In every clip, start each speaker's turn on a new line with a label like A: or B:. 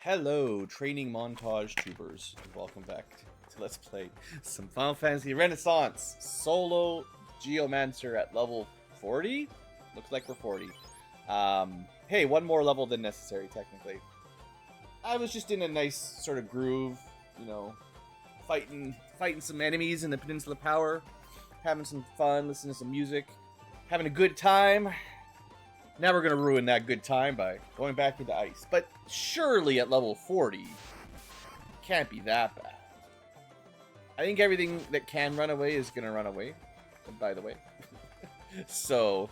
A: Hello, training montage tubers. Welcome back to Let's Play some Final Fantasy Renaissance solo Geomancer at level 40? Looks like we're 40. Hey, one more level than necessary, technically. I was just in a nice sort of groove, you know, fighting some enemies in the Peninsula Power, having some fun, listening to some music, having a good time. Now we're going to ruin that good time by going back into ice. But surely at level 40, it can't be that bad. I think everything that can run away is going to run away, by the way. So,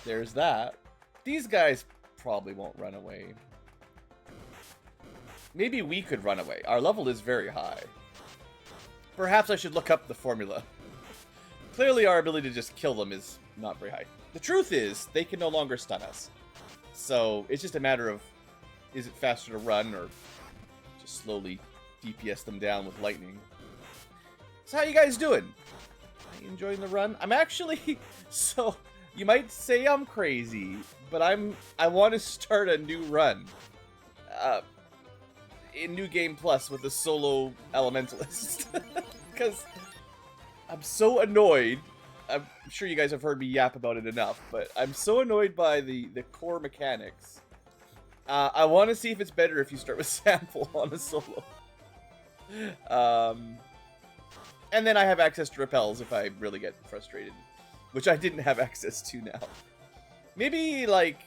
A: there's that. These guys probably won't run away. Maybe we could run away. Our level is very high. Perhaps I should look up the formula. Clearly our ability to just kill them is not very high. The truth is, they can no longer stun us. So, it's just a matter of, is it faster to run, or just slowly DPS them down with lightning. So how you guys doing? Are you enjoying the run? I'm actually, so, you might say I'm crazy, but I want to start a new run. In New Game Plus with a solo elementalist. Because I'm so annoyed. I'm sure you guys have heard me yap about it enough, but I'm so annoyed by the core mechanics. I want to see if it's better if you start with sample on a solo. And then I have access to repels if I really get frustrated, which I didn't have access to now. Maybe, like...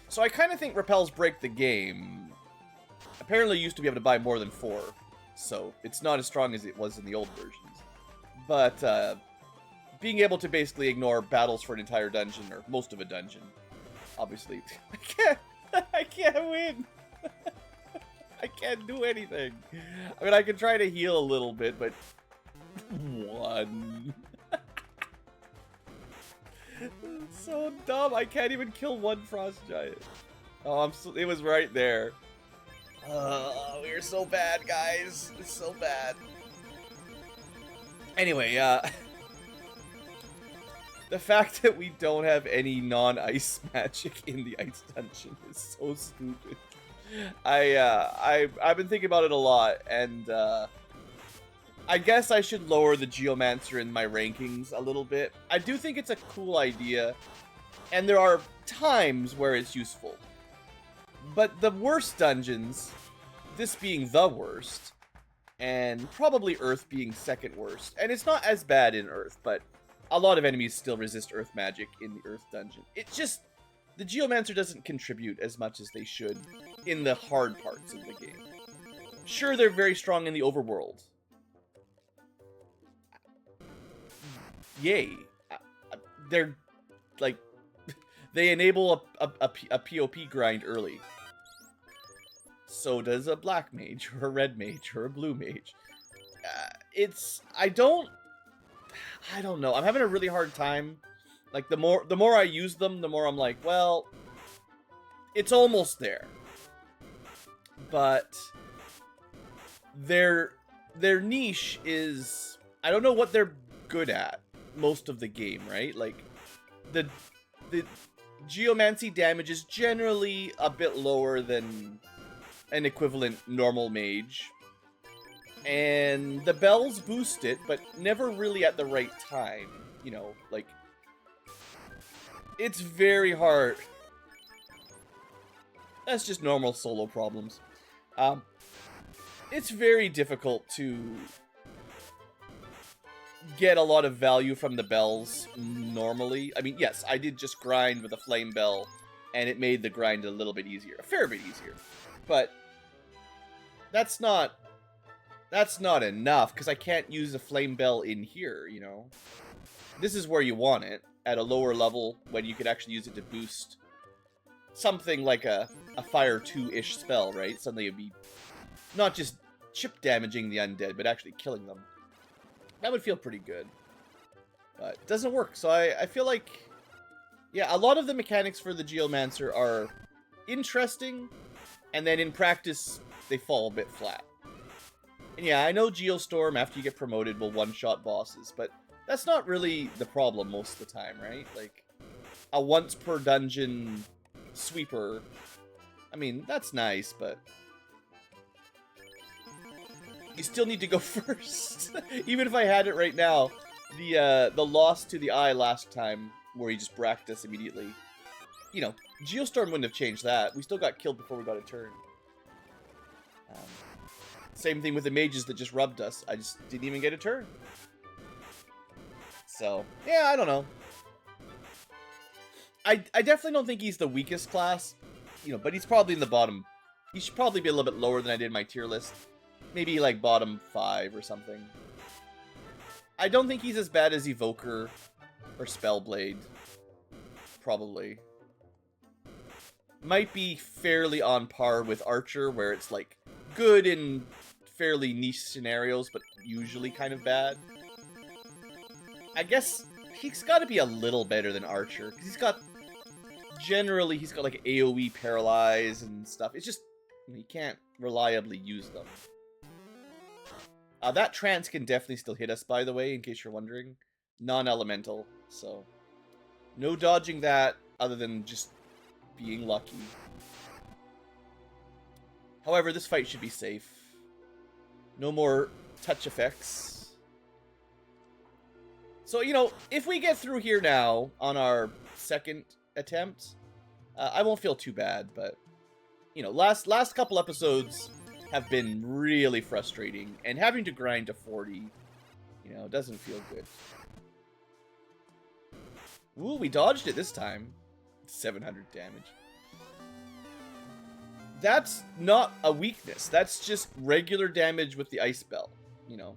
A: So I kind of think repels break the game. Apparently you used to be able to buy more than 4, so it's not as strong as it was in the old versions. But being able to basically ignore battles for an entire dungeon, or most of a dungeon, obviously, I can't win. I can't do anything. I mean, I can try to heal a little bit, but 1. It's so dumb. I can't even kill one frost giant. Oh, it was right there. We are so bad, guys. It's so bad. Anyway, the fact that we don't have any non-ice magic in the ice dungeon is so stupid. I've been thinking about it a lot, and I guess I should lower the Geomancer in my rankings a little bit. I do think it's a cool idea, and there are times where it's useful. But the worst dungeons, this being the worst, and probably Earth being second worst, and it's not as bad in Earth, but a lot of enemies still resist Earth magic in the Earth dungeon. It just, the Geomancer doesn't contribute as much as they should in the hard parts of the game. Sure, they're very strong in the overworld. Yay. They're, like, they enable a POP grind early. So does a black mage, or a red mage, or a blue mage. I don't know. I'm having a really hard time. Like, the more I use them, the more I'm like, well, it's almost there. But their niche is, I don't know what they're good at most of the game, right? Like, the geomancy damage is generally a bit lower than an equivalent normal mage. And the bells boost it, but never really at the right time. You know, like, it's very hard. That's just normal solo problems. It's very difficult to get a lot of value from the bells normally. I mean, yes, I did just grind with a flame bell, and it made the grind a little bit easier. A fair bit easier. But that's not enough, because I can't use a flame bell in here, you know? This is where you want it, at a lower level, when you could actually use it to boost something like a Fire 2-ish spell, right? Suddenly it'd be not just chip damaging the undead, but actually killing them. That would feel pretty good. But it doesn't work, so I feel like, yeah, a lot of the mechanics for the Geomancer are interesting, and then in practice, they fall a bit flat. And yeah, I know Geostorm, after you get promoted, will one-shot bosses, but that's not really the problem most of the time, right? Like, a once-per-dungeon sweeper. I mean, that's nice, but you still need to go first. Even if I had it right now, the loss to the eye last time, where he just bracked us immediately, you know, Geostorm wouldn't have changed that. We still got killed before we got a turn. Same thing with the mages that just rubbed us. I just didn't even get a turn. So, yeah, I don't know. I definitely don't think he's the weakest class, you know, but he's probably in the bottom. He should probably be a little bit lower than I did in my tier list. Maybe like bottom 5 or something. I don't think he's as bad as Evoker or Spellblade. Probably. Might be fairly on par with Archer, where it's like good in fairly niche scenarios, but usually kind of bad. I guess he's got to be a little better than Archer, because he's got like AoE paralyze and stuff. It's just, you can't reliably use them. That trance can definitely still hit us, by the way, in case you're wondering. Non-elemental, so no dodging that other than just being lucky. However, this fight should be safe. No more touch effects. So, you know, if we get through here now on our second attempt, I won't feel too bad, but, you know, last couple episodes have been really frustrating, and having to grind to 40, you know, doesn't feel good. Ooh, we dodged it this time. 700 damage. That's not a weakness. That's just regular damage with the ice bell, you know.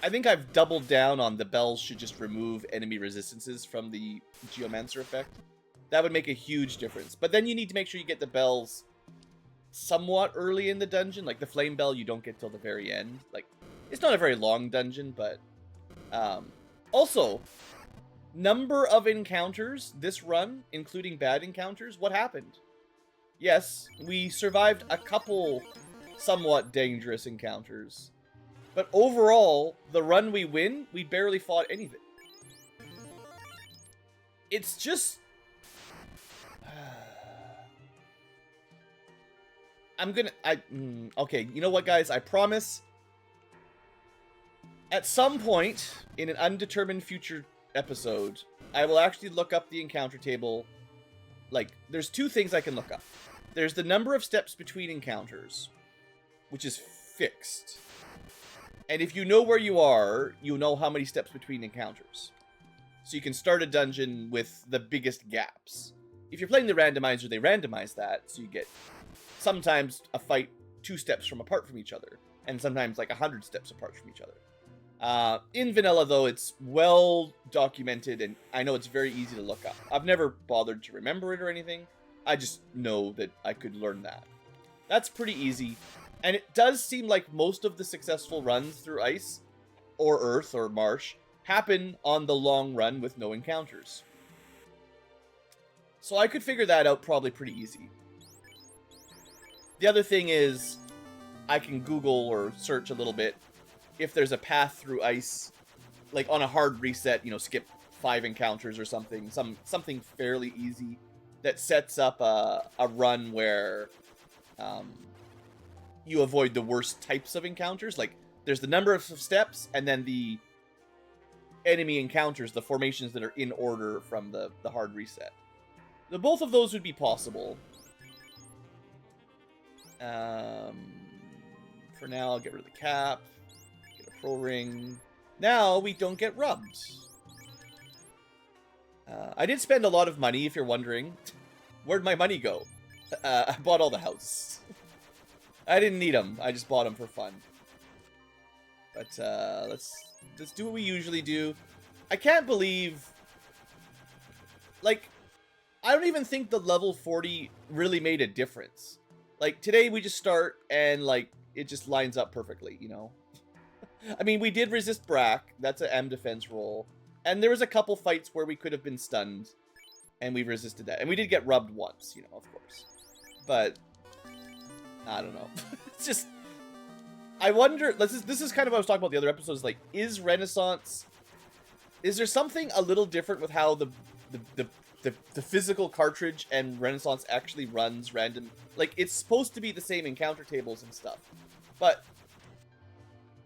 A: I think I've doubled down on the bells should just remove enemy resistances from the Geomancer effect. That would make a huge difference. But then you need to make sure you get the bells somewhat early in the dungeon. Like the flame bell you don't get till the very end. Like, it's not a very long dungeon, but also, number of encounters this run, including bad encounters. What happened? Yes, we survived a couple somewhat dangerous encounters, but overall, the run we win, we barely fought anything. It's just... Okay, you know what, guys? I promise, at some point in an undetermined future episode, I will actually look up the encounter table. Like, there's two things I can look up. There's the number of steps between encounters, which is fixed. And if you know where you are, you know how many steps between encounters. So you can start a dungeon with the biggest gaps. If you're playing the randomizer, they randomize that, so you get sometimes a fight 2 steps apart from each other, and sometimes like 100 steps apart from each other. In vanilla, though, it's well documented, and I know it's very easy to look up. I've never bothered to remember it or anything. I just know that I could learn that. That's pretty easy, and it does seem like most of the successful runs through Ice, or Earth, or Marsh, happen on the long run with no encounters. So I could figure that out probably pretty easy. The other thing is, I can Google or search a little bit if there's a path through Ice, like on a hard reset, you know, skip 5 encounters or something, something fairly easy that sets up a run where you avoid the worst types of encounters. Like, there's the number of steps, and then the enemy encounters, the formations that are in order from the hard reset. So both of those would be possible. For now, I'll get rid of the cap. Get a pro ring. Now we don't get rubbed. I did spend a lot of money, if you're wondering. Where'd my money go? I bought all the houses. I didn't need them. I just bought them for fun. But let's do what we usually do. I can't believe... Like, I don't even think the level 40 really made a difference. Like, today we just start and, like, it just lines up perfectly, you know? I mean, we did resist Brack. That's an M defense roll. And there was a couple fights where we could have been stunned, and we resisted that. And we did get rubbed once, you know, of course. But, I don't know. It's just, I wonder, this is kind of what I was talking about the other episodes, like, is Renaissance, is there something a little different with how the the physical cartridge and Renaissance actually runs random. Like, it's supposed to be the same encounter tables and stuff, but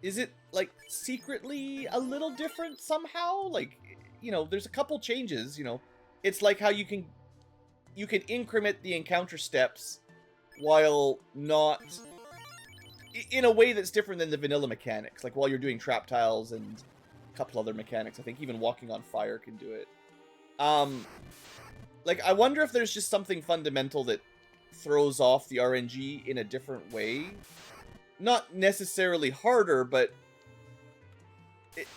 A: is it, like, secretly a little different somehow? Like, you know, there's a couple changes, you know. It's like how you can increment the encounter steps while not... in a way that's different than the vanilla mechanics. Like, while you're doing trap tiles and a couple other mechanics. I think even walking on fire can do it. Like, I wonder if there's just something fundamental that throws off the RNG in a different way. Not necessarily harder, but it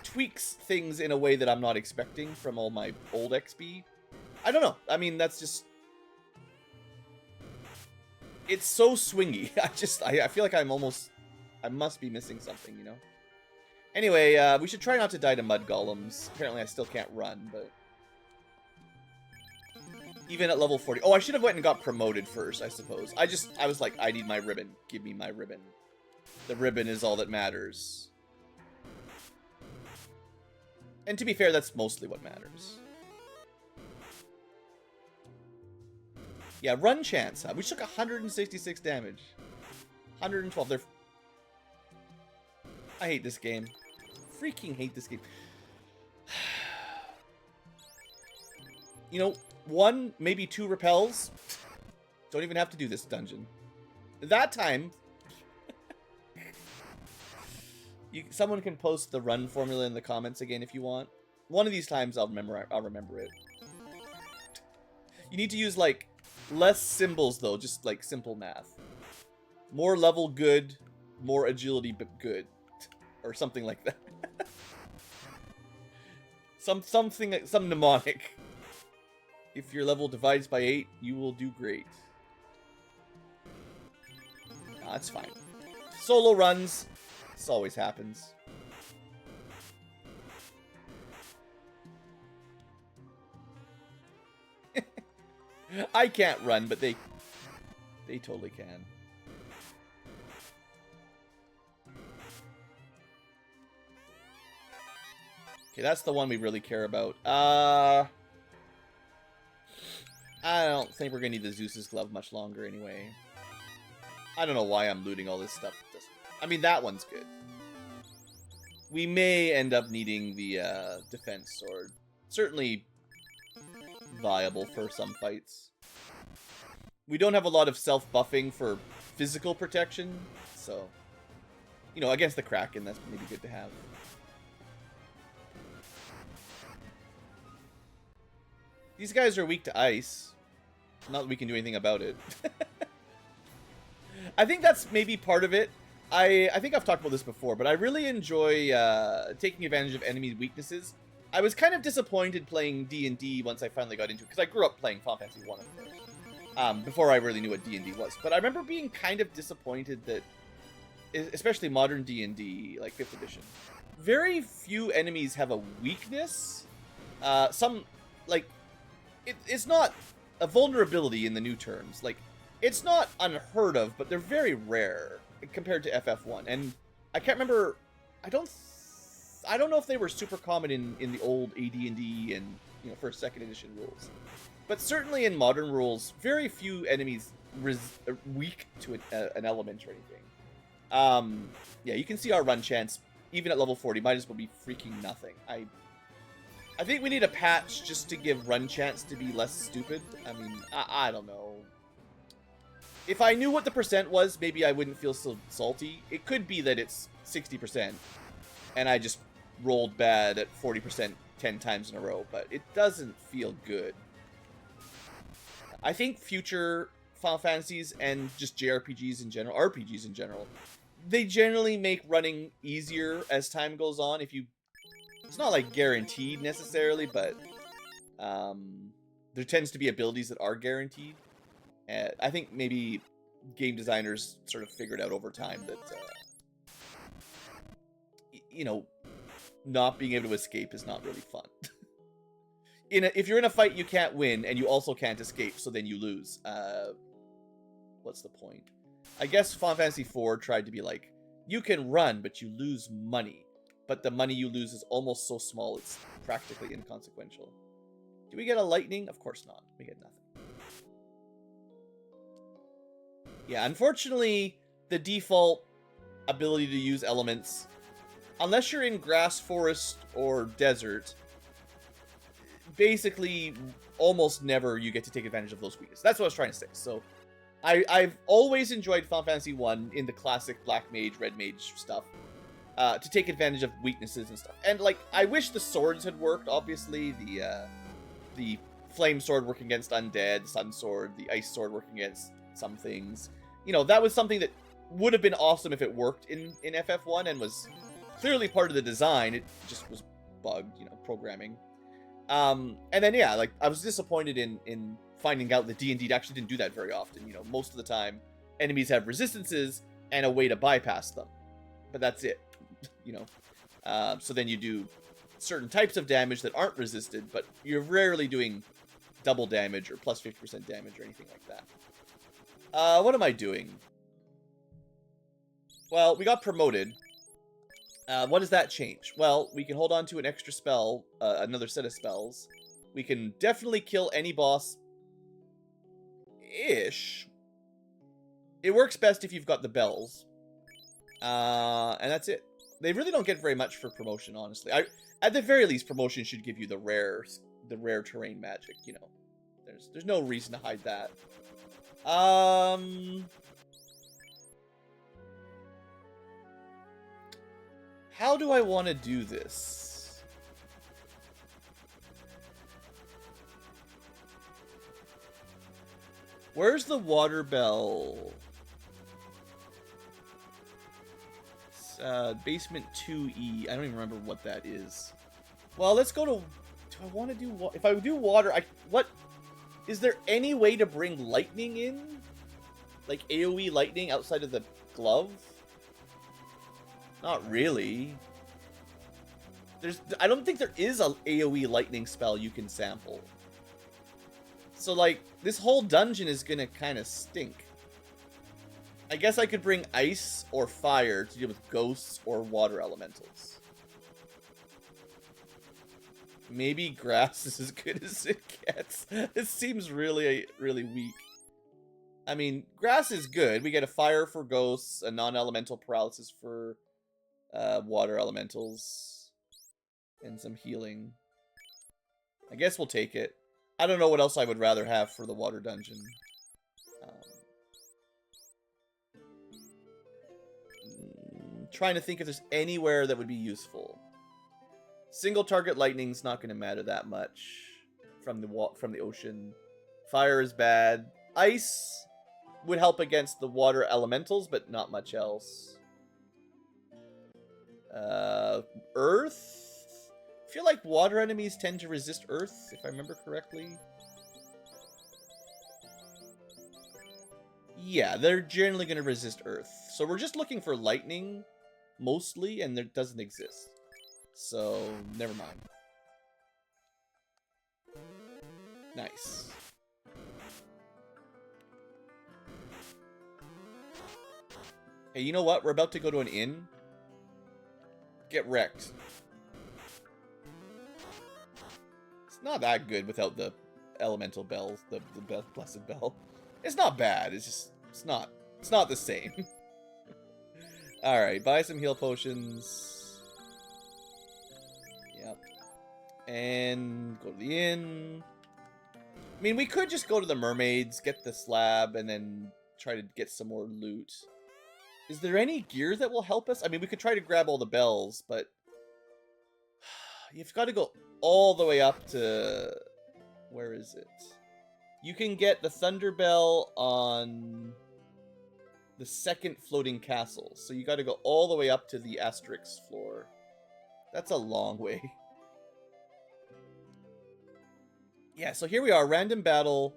A: tweaks things in a way that I'm not expecting from all my old XP. I don't know. I mean, that's just... it's so swingy. I feel like I must be missing something, you know? Anyway, we should try not to die to mud golems. Apparently I still can't run, but... even at level 40. Oh, I should have went and got promoted first, I suppose. I was like, I need my ribbon. Give me my ribbon. The ribbon is all that matters. And to be fair, that's mostly what matters. Yeah, run chance, huh? We took 166 damage. 112. They're... I hate this game. Freaking hate this game. You know, 1, maybe 2 repels. Don't even have to do this dungeon. That time... someone can post the run formula in the comments again if you want. One of these times I'll remember it. You need to use, like, less symbols, though. Just, like, simple math. More level good, more agility but good. Or something like that. some mnemonic. If your level divides by 8, you will do great. Nah, that's fine. Solo runs. This always happens. I can't run, but they totally can. Okay, that's the one we really care about. I don't think we're gonna need the Zeus's glove much longer anyway. I don't know why I'm looting all this stuff. I mean, that one's good. We may end up needing the defense sword. Certainly viable for some fights. We don't have a lot of self-buffing for physical protection, so... you know, against the Kraken, that's maybe good to have. These guys are weak to ice. Not that we can do anything about it. I think that's maybe part of it. I think I've talked about this before, but I really enjoy taking advantage of enemy weaknesses. I was kind of disappointed playing D&D once I finally got into it, because I grew up playing Final Fantasy 1, of course, before I really knew what D&D was. But I remember being kind of disappointed that, especially modern D&D, like 5th edition, very few enemies have a weakness. Some, like, it's not a vulnerability in the new terms. Like, it's not unheard of, but they're very rare compared to FF1. And I can't remember. I don't know if they were super common in the old AD&D and, you know, first, second edition rules. But certainly in modern rules, very few enemies are weak to an element or anything. Yeah, you can see our run chance, even at level 40, might as well be freaking nothing. I think we need a patch just to give run chance to be less stupid. I mean, I don't know. If I knew what the percent was, maybe I wouldn't feel so salty. It could be that it's 60%, and I just rolled bad at 40% 10 times in a row, but it doesn't feel good. I think future Final Fantasies and just JRPGs in general, RPGs in general, they generally make running easier as time goes on. If you... it's not, like, guaranteed necessarily, but there tends to be abilities that are guaranteed. I think maybe game designers sort of figured out over time that, you know, not being able to escape is not really fun. If you're in a fight, you can't win, and you also can't escape, so then you lose. What's the point? I guess Final Fantasy IV tried to be like, you can run, but you lose money. But the money you lose is almost so small, it's practically inconsequential. Do we get a lightning? Of course not. We get nothing. Yeah, unfortunately, the default ability to use elements, unless you're in grass, forest, or desert, basically almost never you get to take advantage of those weaknesses. That's what I was trying to say. So I've always enjoyed Final Fantasy 1 in the classic Black Mage, Red Mage stuff. To take advantage of weaknesses and stuff. And, like, I wish the swords had worked, obviously. The flame sword working against undead, sun sword, the ice sword working against some things. You know, that was something that would have been awesome if it worked in FF1 and was clearly part of the design. It just was bugged, you know, programming. And then, yeah, like, I was disappointed in finding out that D&D actually didn't do that very often. You know, most of the time, enemies have resistances and a way to bypass them. But that's it. You know, so then you do certain types of damage that aren't resisted, but you're rarely doing double damage or plus 50% damage or anything like that. What am I doing? Well, we got promoted. What does that change? Well, we can hold on to an extra spell, another set of spells. We can definitely kill any boss-ish. It works best if you've got the bells. And that's it. They really don't get very much for promotion, honestly. At the very least, promotion should give you the rare terrain magic, you know. There's no reason to hide that. How do I want to do this? Where's the water bell? Basement 2E. I don't even remember what that is. Well, let's go to... Do I want to do... If I do water, what... Is there any way to bring lightning in? Like AoE lightning outside of the glove? Not really. I don't think there is a AoE lightning spell you can sample. So, like, this whole dungeon is gonna kind of stink. I guess I could bring ice or fire to deal with ghosts or water elementals. Maybe grass is as good as it gets. It seems really, really weak. I mean, grass is good. We get a fire for ghosts, a non-elemental paralysis for water elementals, and some healing. I guess we'll take it. I don't know what else I would rather have for the water dungeon. Trying to think if there's anywhere that would be useful. Single target lightning's not going to matter that much from the ocean. Fire is bad. Ice would help against the water elementals, but not much else. Earth? I feel like water enemies tend to resist earth, if I remember correctly. Yeah, they're generally going to resist earth. So we're just looking for lightning, mostly, and there doesn't exist. So, never mind. Nice. Hey, you know what? We're about to go to an inn. Get wrecked. It's not that good without the elemental bells, the blessed bell. It's not bad. It's just, it's not the same. Alright, buy some heal potions. Yep. And go to the inn. I mean, we could just go to the mermaids, get the slab, and then try to get some more loot. Is there any gear that will help us? I mean, we could try to grab all the bells, but you've got to go all the way up to... Where is it? You can get the Thunder Bell on the second floating castle. So you got to go all the way up to the Asterix floor. That's a long way. Yeah, so here we are. Random battle.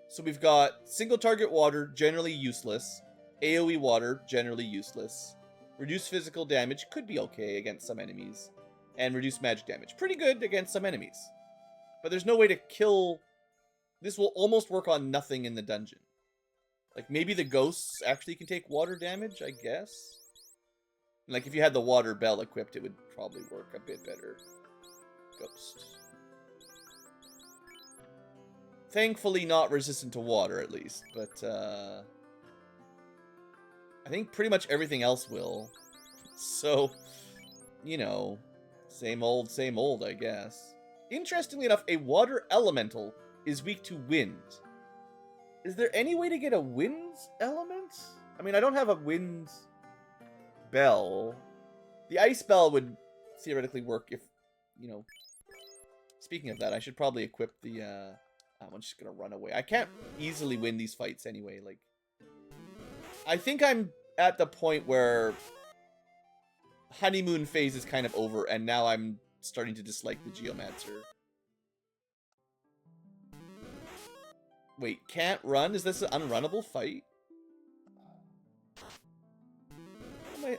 A: So we've got single target water, generally useless. AoE water, generally useless. Reduce physical damage, could be okay against some enemies. And reduce magic damage. Pretty good against some enemies. But there's no way to kill... This will almost work on nothing in the dungeon. Like, maybe the ghosts actually can take water damage, I guess? Like, if you had the water bell equipped, it would probably work a bit better. Ghost. Thankfully not resistant to water, at least. But, I think pretty much everything else will. So, you know, same old, I guess. Interestingly enough, a water elemental is weak to wind. Is there any way to get a wind element? I mean, I don't have a wind bell. The ice bell would theoretically work if, you know... Speaking of that, I should probably equip the, I'm just gonna run away. I can't easily win these fights anyway, like... I think I'm at the point where honeymoon phase is kind of over, and now I'm starting to dislike the Geomancer. Wait, can't run? Is this an unrunnable fight?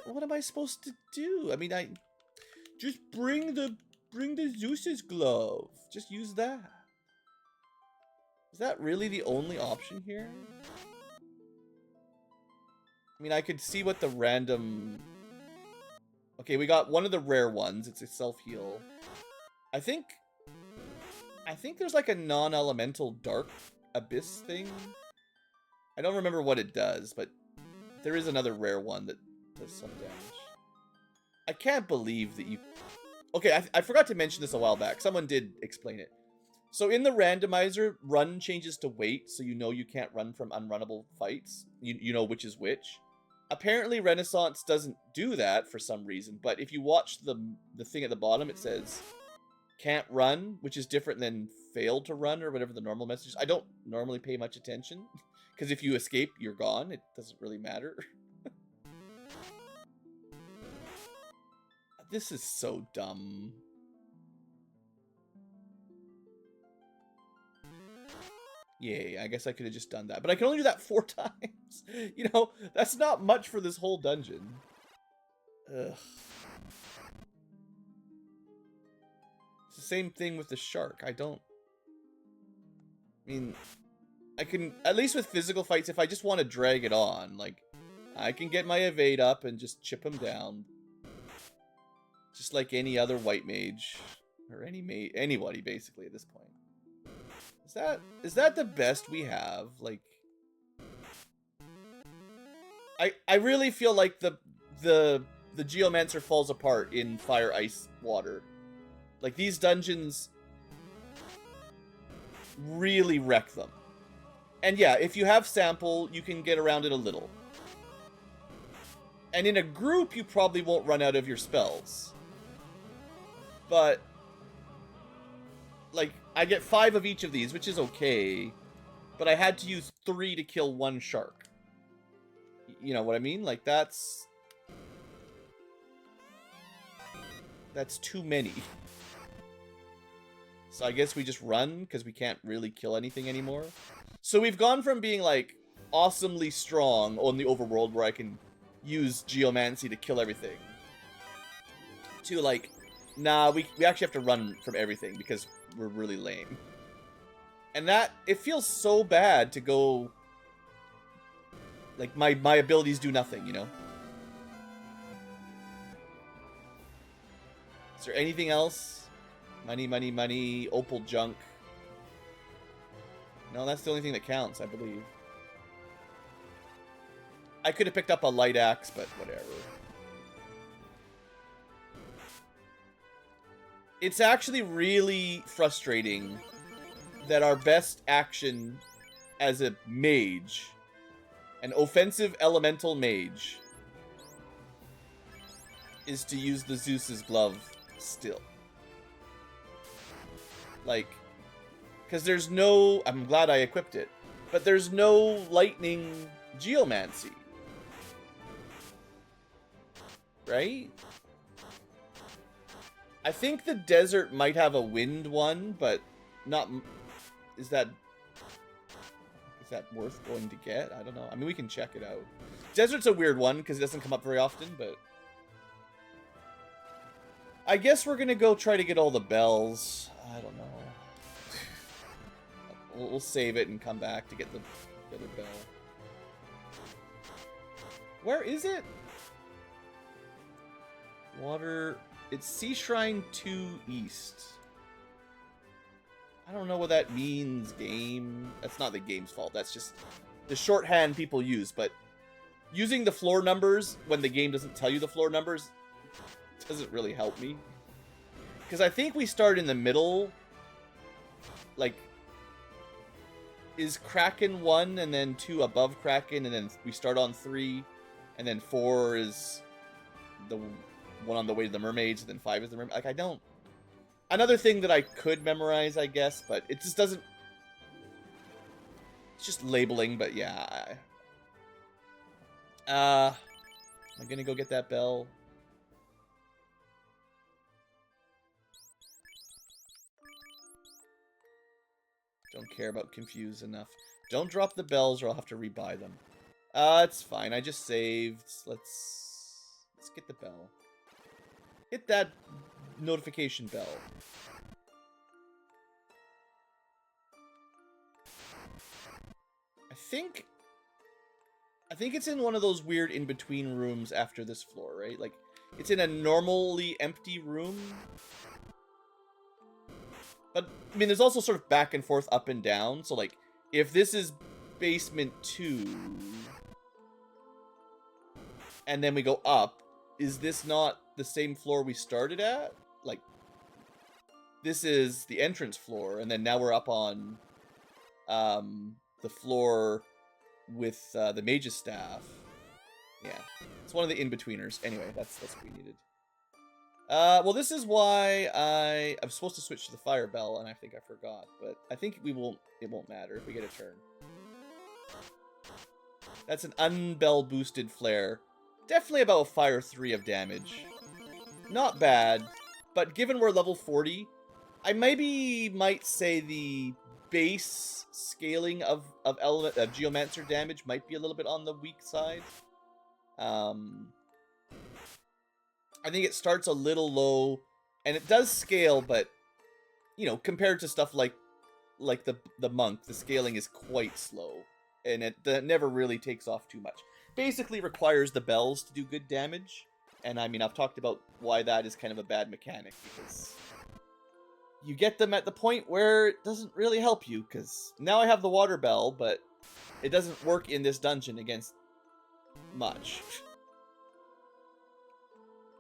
A: What am I supposed to do? I mean, just bring the Zeus's glove. Just use that. Is that really the only option here? I mean, I could see what the random... Okay, we got one of the rare ones. It's a self-heal. I think there's like a non-elemental dark abyss thing. I don't remember what it does, but there is another rare one that does some damage. I can't believe that you... Okay, I forgot to mention this a while back. Someone did explain it. So in the randomizer, run changes to wait, so you know you can't run from unrunnable fights. You know which is which. Apparently Renaissance doesn't do that for some reason, but if you watch the thing at the bottom, it says can't run, which is different than failed to run or whatever the normal message is. I don't normally pay much attention, because if you escape, you're gone. It doesn't really matter. This is so dumb. Yay, I guess I could have just done that. But I can only do that 4 times. You know, that's not much for this whole dungeon. Ugh. It's the same thing with the shark. I mean, I can, at least with physical fights, if I just want to drag it on, like, I can get my evade up and just chip him down. Just like any other white mage. Or anybody, basically, at this point. Is that the best we have? Like, I really feel like the Geomancer falls apart in Fire, Ice, Water. Like, these dungeons really wreck them. And yeah, if you have sample, you can get around it a little. And in a group, you probably won't run out of your spells. But, like, I get 5 of each of these, which is okay. But I had to use 3 to kill 1 shark. You know what I mean? Like, that's too many. So I guess we just run, because we can't really kill anything anymore. So we've gone from being, like, awesomely strong on the overworld, where I can use Geomancy to kill everything, to, like, nah, we actually have to run from everything, because we're really lame. And that, it feels so bad to go, like, my abilities do nothing, you know? Is there anything else? Money, money, money, opal junk. No, that's the only thing that counts, I believe. I could have picked up a light axe, but whatever. It's actually really frustrating that our best action as a mage, an offensive elemental mage, is to use the Zeus's glove still. Like, because there's no... I'm glad I equipped it. But there's no lightning geomancy. Right? I think the desert might have a wind one, but not... Is that worth going to get? I don't know. I mean, we can check it out. Desert's a weird one, because it doesn't come up very often, but... I guess we're gonna go try to get all the bells. I don't know. We'll save it and come back to get the other bell. Where is it? Water... It's Sea Shrine 2 East. I don't know what that means, game. That's not the game's fault. That's just the shorthand people use. But using the floor numbers when the game doesn't tell you the floor numbers doesn't really help me. Because I think we start in the middle. Like, is Kraken 1 and then 2 above Kraken, and then we start on 3, and then 4 is the one on the way to the mermaids, and then 5 is the mermaid. Like, I don't... Another thing that I could memorize, I guess, but it just doesn't... It's just labeling, but yeah. Am I gonna go get that bell? Don't care about confused enough. Don't drop the bells or I'll have to rebuy them. It's fine. I just saved. Let's get the bell. Hit that notification bell. I think it's in one of those weird in-between rooms after this floor, right? Like, it's in a normally empty room. But, I mean, there's also sort of back and forth, up and down. So, like, if this is basement 2, and then we go up, is this not the same floor we started at? Like, this is the entrance floor, and then now we're up on the floor with the mage's staff. Yeah, it's one of the in-betweeners. Anyway, that's what we needed. Well, this is why I'm supposed to switch to the fire bell, and I think I forgot. But I think it won't matter if we get a turn. That's an unbell boosted flare. Definitely about a fire 3 of damage. Not bad, but given we're level 40, I might say the base scaling of Geomancer damage might be a little bit on the weak side. I think it starts a little low, and it does scale, but, you know, compared to stuff like the monk, the scaling is quite slow, and it never really takes off too much. Basically requires the bells to do good damage, and I mean, I've talked about why that is kind of a bad mechanic, because you get them at the point where it doesn't really help you, because now I have the water bell, but it doesn't work in this dungeon against much.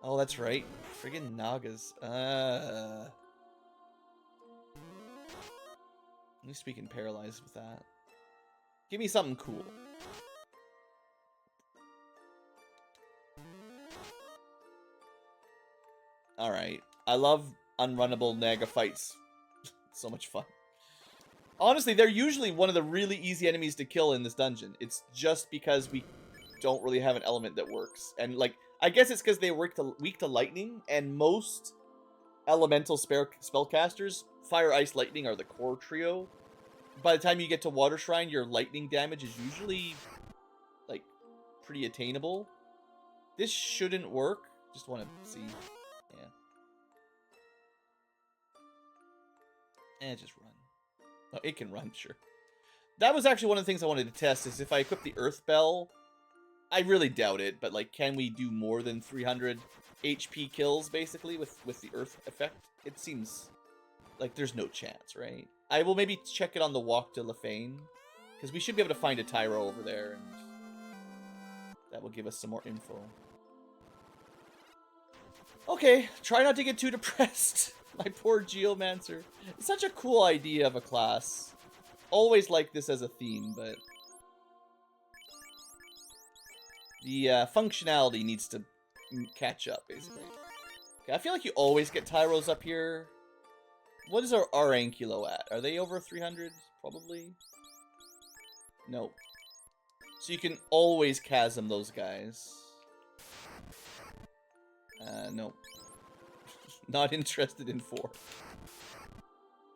A: Oh, that's right. Friggin' Nagas. At least we can paralyze with that. Give me something cool. Alright. I love unrunnable Naga fights. So much fun. Honestly, they're usually one of the really easy enemies to kill in this dungeon. It's just because we don't really have an element that works. And, like, I guess it's because they weak to lightning, and most elemental spellcasters, fire, ice, lightning, are the core trio. By the time you get to Water Shrine, your lightning damage is usually, like, pretty attainable. This shouldn't work. Just want to see. Yeah. Just run. Oh, it can run, sure. That was actually one of the things I wanted to test, is if I equip the Earth Bell. I really doubt it, but, like, can we do more than 300 HP kills, basically, with the Earth effect? It seems like there's no chance, right? I will maybe check it on the walk to Lefane, because we should be able to find a Tyro over there, and that will give us some more info. Okay, try not to get too depressed. My poor Geomancer. It's such a cool idea of a class. Always like this as a theme, but the functionality needs to catch up, basically. Okay, I feel like you always get Tyros up here. What is our BlueAnkylo at? Are they over 300? Probably. Nope. So you can always chasm those guys. Nope. Not interested in 4.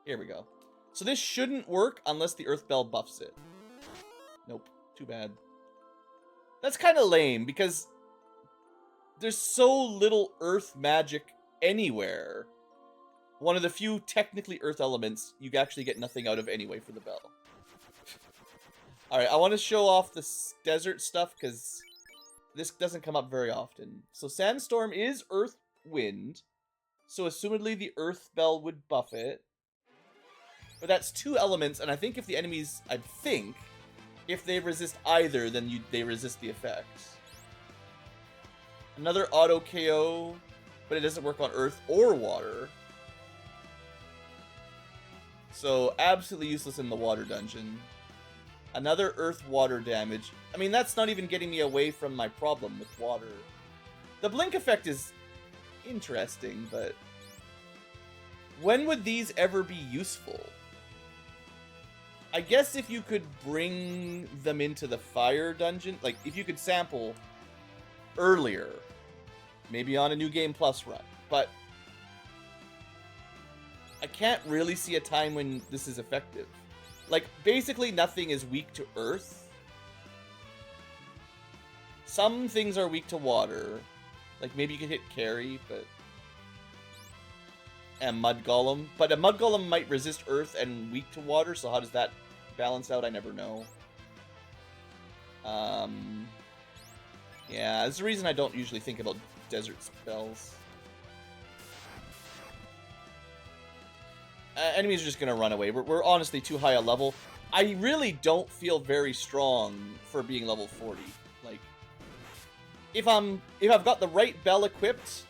A: Here we go. So this shouldn't work unless the Earth Bell buffs it. Nope. Too bad. That's kind of lame, because there's so little Earth magic anywhere. One of the few technically Earth elements you actually get nothing out of anyway for the bell. Alright, I want to show off this desert stuff, because this doesn't come up very often. So Sandstorm is Earth Wind, so assumedly the Earth Bell would buff it. But that's 2 elements, and I think if the enemies, if they resist either, then they resist the effects. Another auto KO, but it doesn't work on earth or water. So, absolutely useless in the water dungeon. Another earth-water damage. I mean, that's not even getting me away from my problem with water. The blink effect is interesting, but when would these ever be useful? I guess if you could bring them into the fire dungeon, like if you could sample earlier, maybe on a New Game Plus run, but I can't really see a time when this is effective. Like, basically nothing is weak to earth. Some things are weak to water. Like, maybe you could hit carry, but... And Mud Golem. But a Mud Golem might resist earth and weak to water, so how does that balance out? I never know. Yeah, that's the reason I don't usually think about desert spells. Enemies are just going to run away. We're honestly too high a level. I really don't feel very strong for being level 40. Like, if I've got the right bell equipped,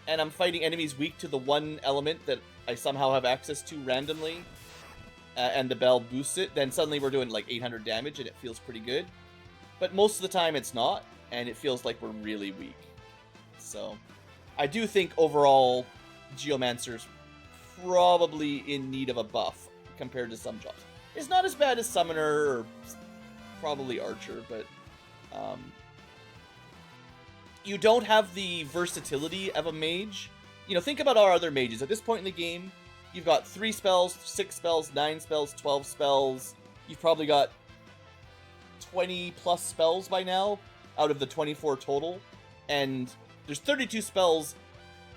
A: and I'm fighting enemies weak to the one element that I somehow have access to randomly, and the bell boosts it, then suddenly we're doing like 800 damage, and it feels pretty good. But most of the time it's not, and it feels like we're really weak. So, I do think overall, Geomancer's probably in need of a buff compared to some jobs. It's not as bad as Summoner or probably Archer, but you don't have the versatility of a mage. You know, think about our other mages. At this point in the game, you've got 3 spells, 6 spells, 9 spells, 12 spells. You've probably got 20 plus spells by now out of the 24 total. And there's 32 spells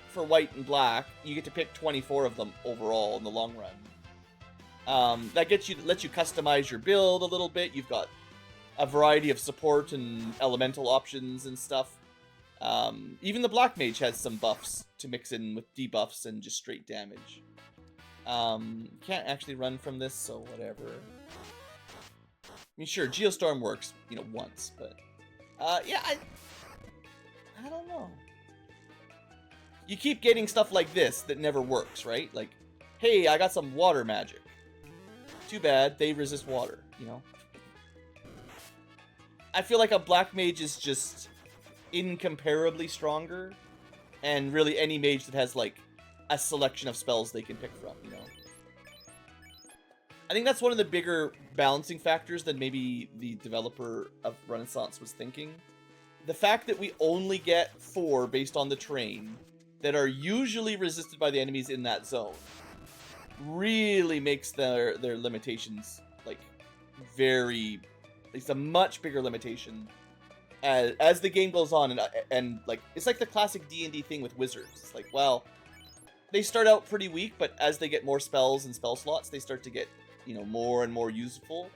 A: for white and black. You get to pick 24 of them overall in the long run. That lets you customize your build a little bit. You've got a variety of support and elemental options and stuff. Even the black mage has some buffs to mix in with debuffs and just straight damage. Can't actually run from this, so whatever. I mean, sure, Geostorm works, you know, once, but yeah, I don't know. You keep getting stuff like this that never works, right? Like, hey, I got some water magic. Too bad, they resist water, you know? I feel like a black mage is just incomparably stronger, and really any mage that has, like, a selection of spells they can pick from, you know? I think that's one of the bigger balancing factors than maybe the developer of Renaissance was thinking. The fact that we only get 4 based on the terrain that are usually resisted by the enemies in that zone really makes their limitations, like, very... It's a much bigger limitation as the game goes on, and like, it's like the classic D&D thing with wizards. It's like, well, they start out pretty weak, but as they get more spells and spell slots, they start to get, you know, more and more useful.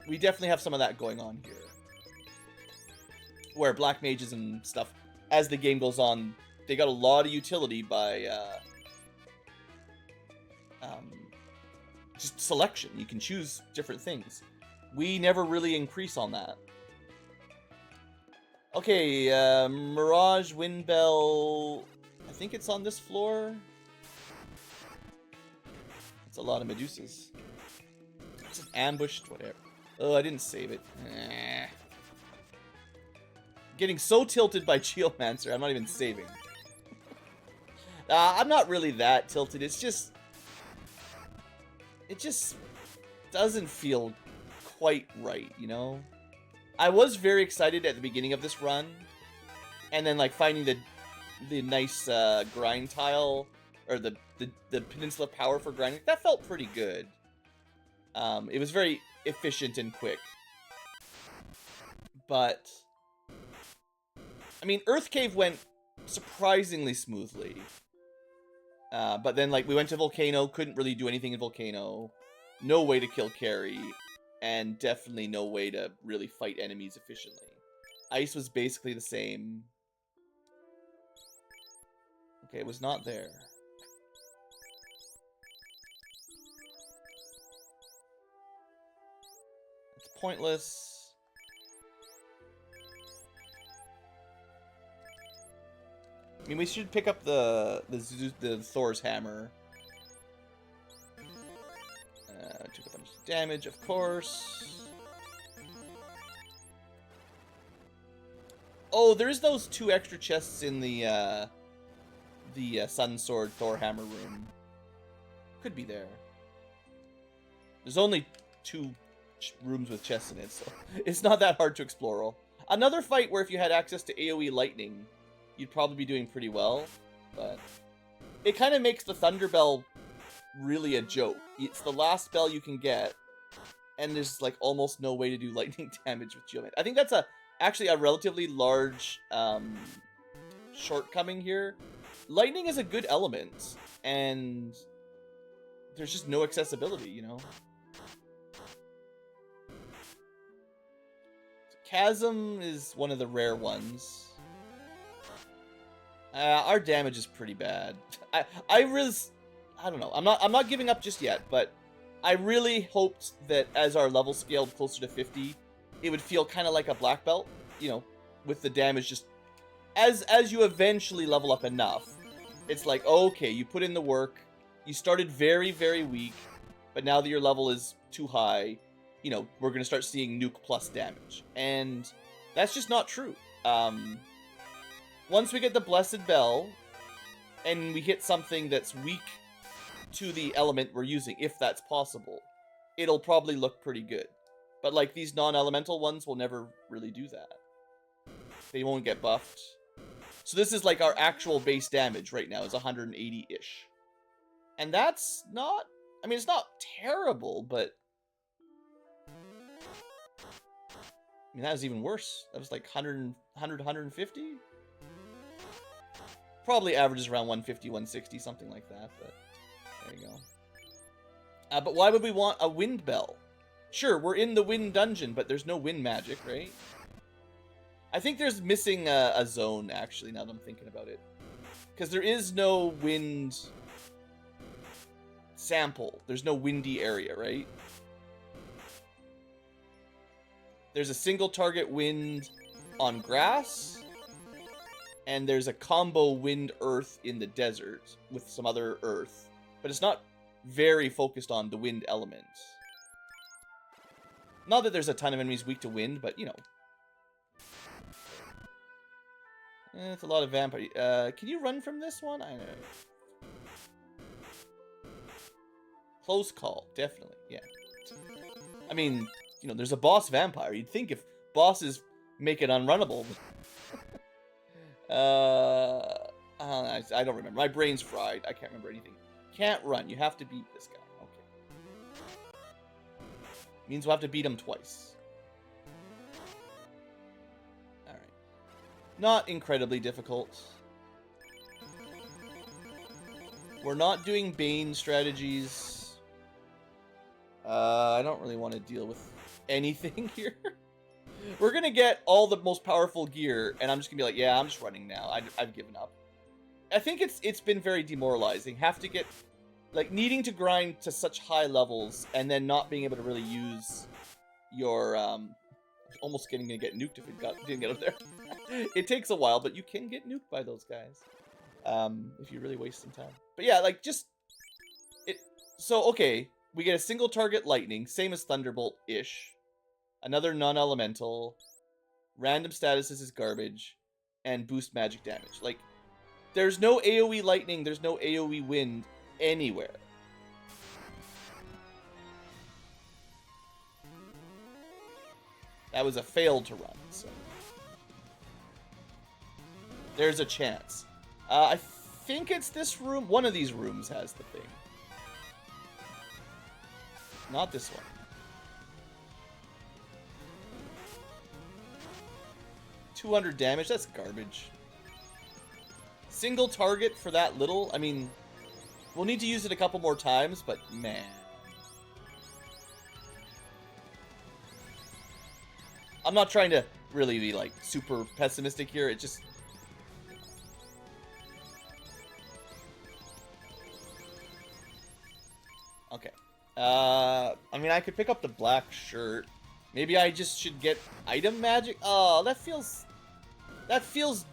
A: We definitely have some of that going on here, where black mages and stuff, as the game goes on, they got a lot of utility by just selection. You can choose different things. We never really increase on that. Okay, Mirage Windbell. I think it's on this floor. It's a lot of Medusas. It's just ambushed, whatever. Oh, I didn't save it. Getting so tilted by Geomancer, I'm not even saving. I'm not really that tilted. It's just... It just doesn't feel quite right, you know? I was very excited at the beginning of this run, and then, like, finding the nice grind tile, or the Peninsula Power for grinding, that felt pretty good. It was very efficient and quick. But, I mean, Earth Cave went surprisingly smoothly. But then, like, we went to Volcano, couldn't really do anything in Volcano. No way to kill carry. And definitely no way to really fight enemies efficiently. Ice was basically the same. Okay, it was not there. It's pointless. I mean, we should pick up the Thor's hammer. Took a bunch of damage, of course. Oh, there's those 2 extra chests in the Sun Sword Thor hammer room. Could be there. There's only 2 rooms with chests in it, so it's not that hard to explore. Another fight where if you had access to AoE lightning, you'd probably be doing pretty well, but it kind of makes the Thunder Bell really a joke. It's the last bell you can get, and there's like almost no way to do lightning damage with Geomancer. I think that's actually a relatively large shortcoming here. Lightning is a good element, and there's just no accessibility, you know? Chasm is one of the rare ones. Our damage is pretty bad. I don't know. I'm not giving up just yet, but I really hoped that as our level scaled closer to 50, it would feel kind of like a black belt, you know, with the damage just as you eventually level up enough. It's like, okay, you put in the work. You started very, very weak, but now that your level is too high, you know, we're going to start seeing nuke plus damage. And that's just not true. Once we get the Blessed Bell, and we hit something that's weak to the element we're using, if that's possible, it'll probably look pretty good. But, like, these non-elemental ones will never really do that. They won't get buffed. So this is, like, our actual base damage right now is 180-ish. And that's not... I mean, it's not terrible, but... I mean, that was even worse. That was like 100, 150? Probably averages around 150, 160, something like that, but there you go. But why would we want a wind bell? Sure, we're in the wind dungeon, but there's no wind magic, right? I think there's missing a zone, actually, now that I'm thinking about it. Because there is no wind sample. There's no windy area, right? There's a single target wind on grass, and there's a combo wind earth in the desert with some other earth, but it's not very focused on the wind element. Not that there's a ton of enemies weak to wind, but you know. It's a lot of vampire. Can you run from this one? I know. Close call, definitely, yeah. I mean, you know, there's a boss vampire. You'd think if bosses make it unrunnable. I don't remember. My brain's fried. I can't remember anything. Can't run. You have to beat this guy. Okay. Means we'll have to beat him twice. Alright. Not incredibly difficult. We're not doing Bane strategies. I don't really want to deal with anything here. We're gonna get all the most powerful gear, and I'm just gonna be like, yeah, I'm just running now. I've given up. I think it's been very demoralizing. Have to get, like, needing to grind to such high levels, and then not being able to really use your, almost gonna get nuked if it didn't get up there. It takes a while, but you can get nuked by those guys. If you really waste some time. But yeah, like, just, so, okay, we get a single target lightning, same as Thunderbolt-ish. Another non-elemental. Random statuses is garbage. And boost magic damage. Like, there's no AoE lightning, there's no AoE wind anywhere. That was a fail to run, so. There's a chance. I think it's this room. One of these rooms has the thing. Not this one. $200 damage, that's garbage. Single target for that little? I mean, we'll need to use it a couple more times, but man. I'm not trying to really be, like, super pessimistic here, it just... Okay. I mean, I could pick up the black shirt. Maybe I just should get item magic? Oh, that feels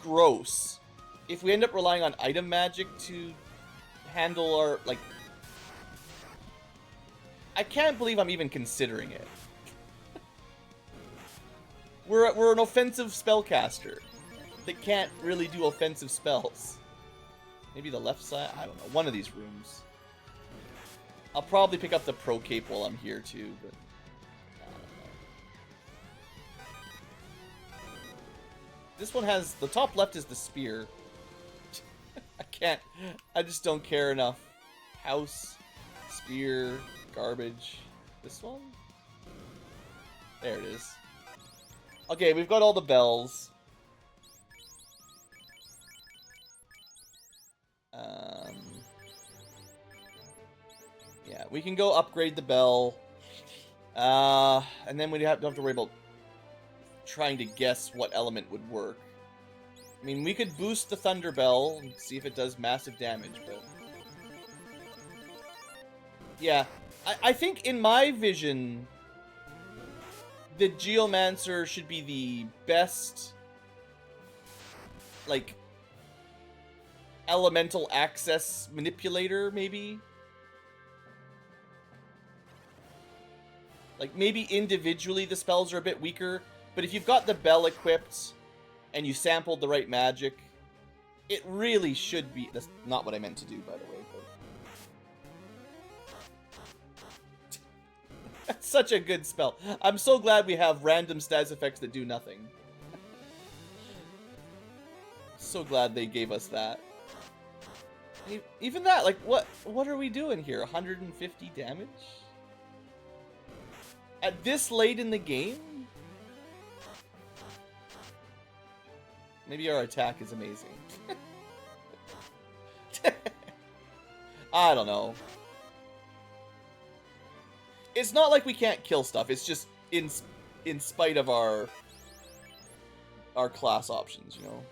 A: gross. If we end up relying on item magic to handle our, like... I can't believe I'm even considering it. We're an offensive spellcaster that can't really do offensive spells. Maybe the left side? I don't know. One of these rooms. I'll probably pick up the Pro Cape while I'm here too, but I don't know. This one has... The top left is the spear. I just don't care enough. House, spear, garbage. This one? There it is. Okay, we've got all the bells. Yeah, we can go upgrade the bell. And then we don't have to worry about trying to guess what element would work. I mean, we could boost the Thunder Bell and see if it does massive damage, but... Yeah, I think in my vision, the Geomancer should be the best, like, elemental access manipulator, maybe? Like, maybe individually the spells are a bit weaker, but if you've got the bell equipped and you sampled the right magic, it really should be... That's not what I meant to do, by the way. But... That's such a good spell. I'm so glad we have random stats effects that do nothing. So glad they gave us that. Even that, like, what are we doing here? 150 damage? At this late in the game? Maybe our attack is amazing. I don't know. It's not like we can't kill stuff. It's just in spite of our class options, you know.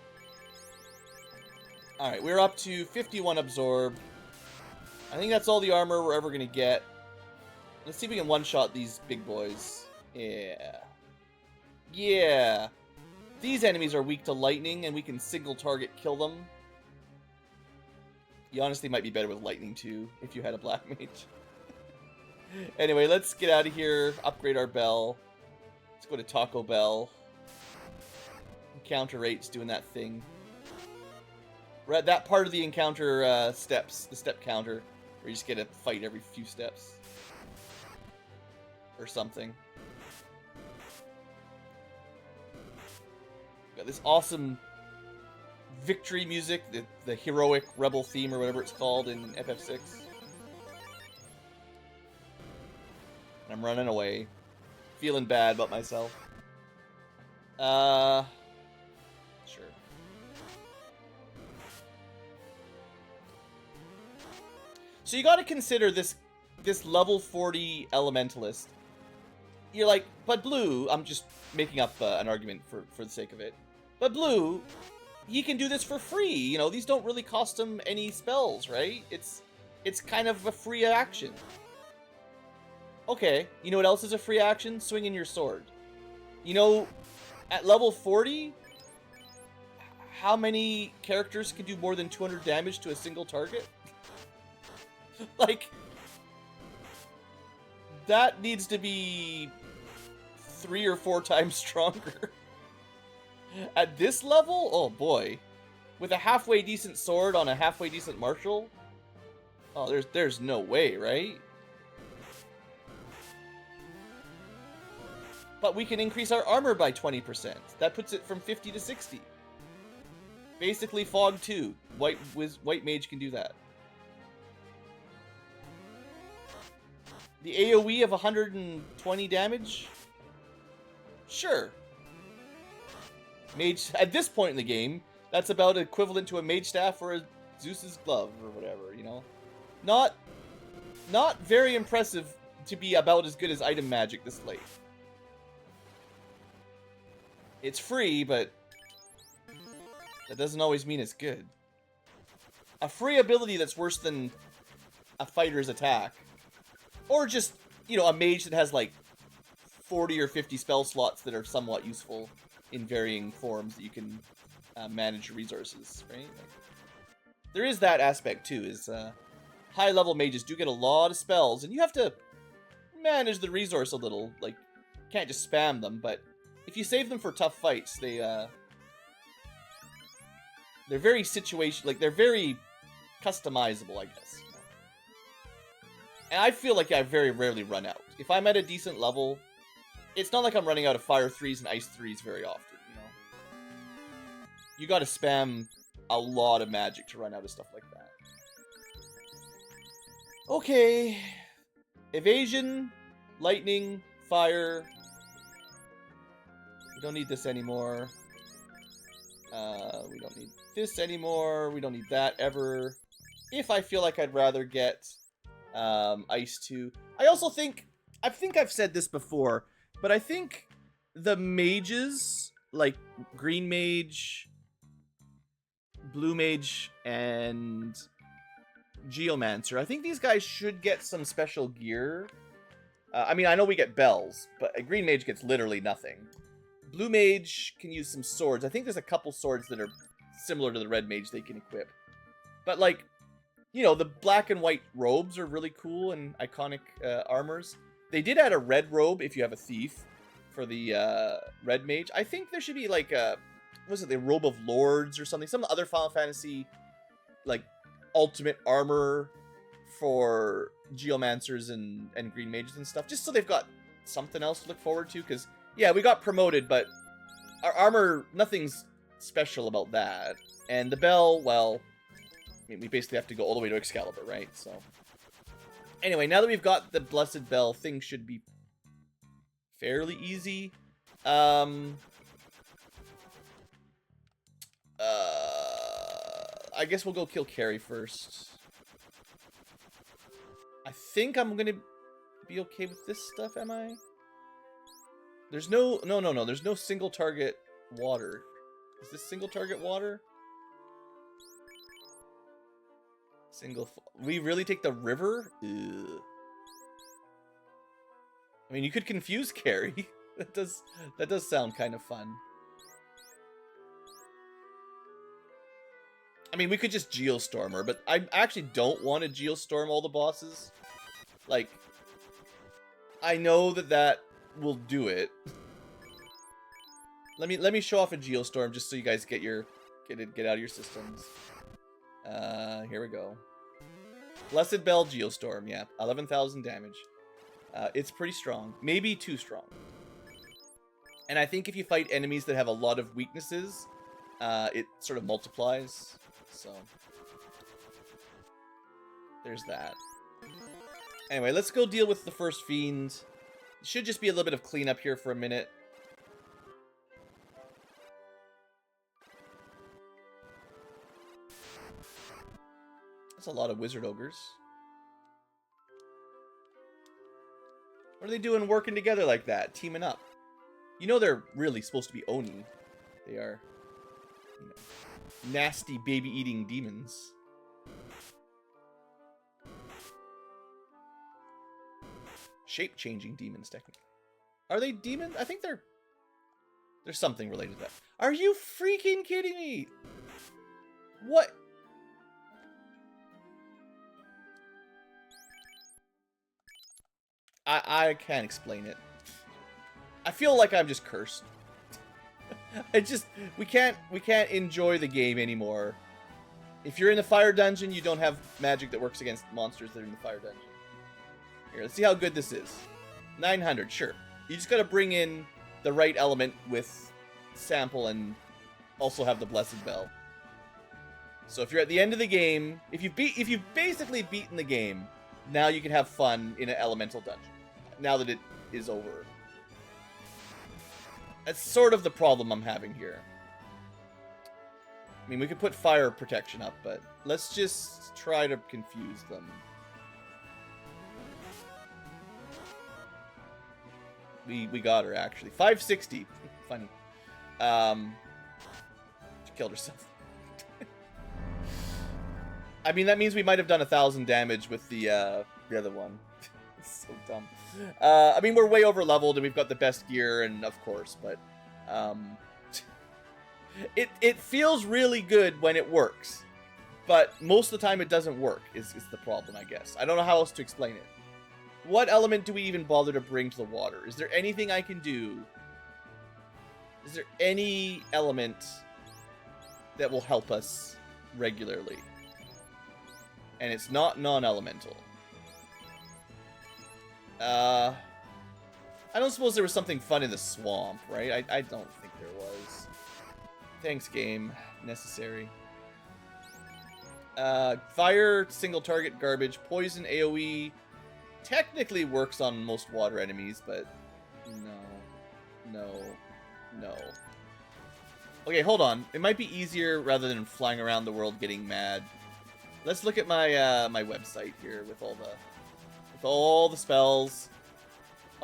A: Alright, we're up to 51 absorb. I think that's all the armor we're ever going to get. Let's see if we can one-shot these big boys. Yeah. Yeah. These enemies are weak to lightning, and we can single target kill them. You honestly might be better with lightning, too, if you had a black mage. Anyway, let's get out of here, upgrade our bell. Let's go to Taco Bell. Encounter rate's doing that thing. We're at that part of the encounter steps, the step counter, where you just get a fight every few steps. Or something. Got this awesome victory music, the heroic rebel theme or whatever it's called in FF6. And I'm running away. Feeling bad about myself. Sure. So you gotta consider this level 40 elementalist. You're like, but Blue, I'm just making up an argument for the sake of it. But Blue, he can do this for free. You know, these don't really cost him any spells, right? It's kind of a free action. Okay, you know what else is a free action? Swinging your sword. You know, at level 40, how many characters can do more than 200 damage to a single target? Like, that needs to be 3 or 4 times stronger. At this level? Oh boy. With a halfway decent sword on a halfway decent martial? Oh, there's no way, right? But we can increase our armor by 20%. That puts it from 50 to 60. Basically Fog 2. White Mage can do that. The AoE of 120 damage? Sure. Mage, at this point in the game, that's about equivalent to a mage staff or a Zeus's glove or whatever, you know? Not very impressive to be about as good as item magic this late. It's free, but that doesn't always mean it's good. A free ability that's worse than a fighter's attack. Or just, you know, a mage that has, like, 40 or 50 spell slots that are somewhat useful in varying forms that you can manage your resources, right? Like, there is that aspect too, is high-level mages do get a lot of spells, and you have to manage the resource a little. Like, you can't just spam them, but if you save them for tough fights, they're very they're very customizable, I guess. You know? And I feel like I very rarely run out. If I'm at a decent level, it's not like I'm running out of fire 3s and ice 3s very often, you know? You gotta spam a lot of magic to run out of stuff like that. Okay. Evasion, lightning, fire. We don't need this anymore. We don't need this anymore. We don't need that ever. If I feel like I'd rather get ice 2. I also think, I've said this before, but I think the mages, like green mage, blue mage, and Geomancer, I think these guys should get some special gear. I mean, I know we get bells, but a green mage gets literally nothing. Blue mage can use some swords. I think there's a couple swords that are similar to the red mage they can equip. But, like, you know, the black and white robes are really cool and iconic armors. They did add a red robe if you have a thief for the red mage. I think there should be, like, what was it, the Robe of Lords or something? Some other Final Fantasy, like, ultimate armor for Geomancers and green mages and stuff. Just so they've got something else to look forward to, because, yeah, we got promoted, but our armor, nothing's special about that. And the bell, well, I mean, we basically have to go all the way to Excalibur, right? So, anyway, now that we've got the Blessed Bell, things should be fairly easy. I guess we'll go kill Carrie first. I think I'm gonna be okay with this stuff, am I? There's no, there's no single target water. Is this single target water? We really take the river? Ugh. I mean, you could confuse Carrie. that does sound kind of fun. I mean, we could just Geostorm her, but I actually don't want to Geostorm all the bosses. Like, I know that will do it. Let me show off a Geostorm just so you guys get out of your systems. Here we go. Blessed Bell Geostorm, yeah, 11,000 damage. It's pretty strong, maybe too strong. And I think if you fight enemies that have a lot of weaknesses, it sort of multiplies. So there's that. Anyway, let's go deal with the first fiend. It should just be a little bit of cleanup here for a minute. That's a lot of wizard ogres. What are they doing working together like that? Teaming up. You know they're really supposed to be Oni. They are, you know, nasty baby-eating demons. Shape-changing demons, technically. Are they demons? I think there's something related to that. Are you freaking kidding me? What? I can't explain it. I feel like I'm just cursed. We can't enjoy the game anymore. If you're in the fire dungeon, you don't have magic that works against monsters that are in the fire dungeon. Here, let's see how good this is. 900, sure. You just gotta bring in the right element with sample and also have the Blessed Bell. So if you're at the end of the game, if you've basically beaten the game, now you can have fun in an elemental dungeon. Now that it is over. That's sort of the problem I'm having here. I mean, we could put fire protection up, but let's just try to confuse them. We got her, actually. 560. Funny. She killed herself. I mean, that means we might have done 1,000 damage with the other one. so dumb. I mean, we're way over leveled and we've got the best gear, and of course, but it feels really good when it works, but most of the time it doesn't work. Is the problem, I guess. I don't know how else to explain it. What element do we even bother to bring to the water? Is there anything I can do? Is there any element that will help us regularly? And it's not non-elemental. I don't suppose there was something fun in the swamp, right? I don't think there was. Thanks, game. Necessary. Fire, single target, garbage. Poison, AoE. Technically works on most water enemies, but no. Okay, hold on. It might be easier rather than flying around the world getting mad. Let's look at my my website here with all the spells.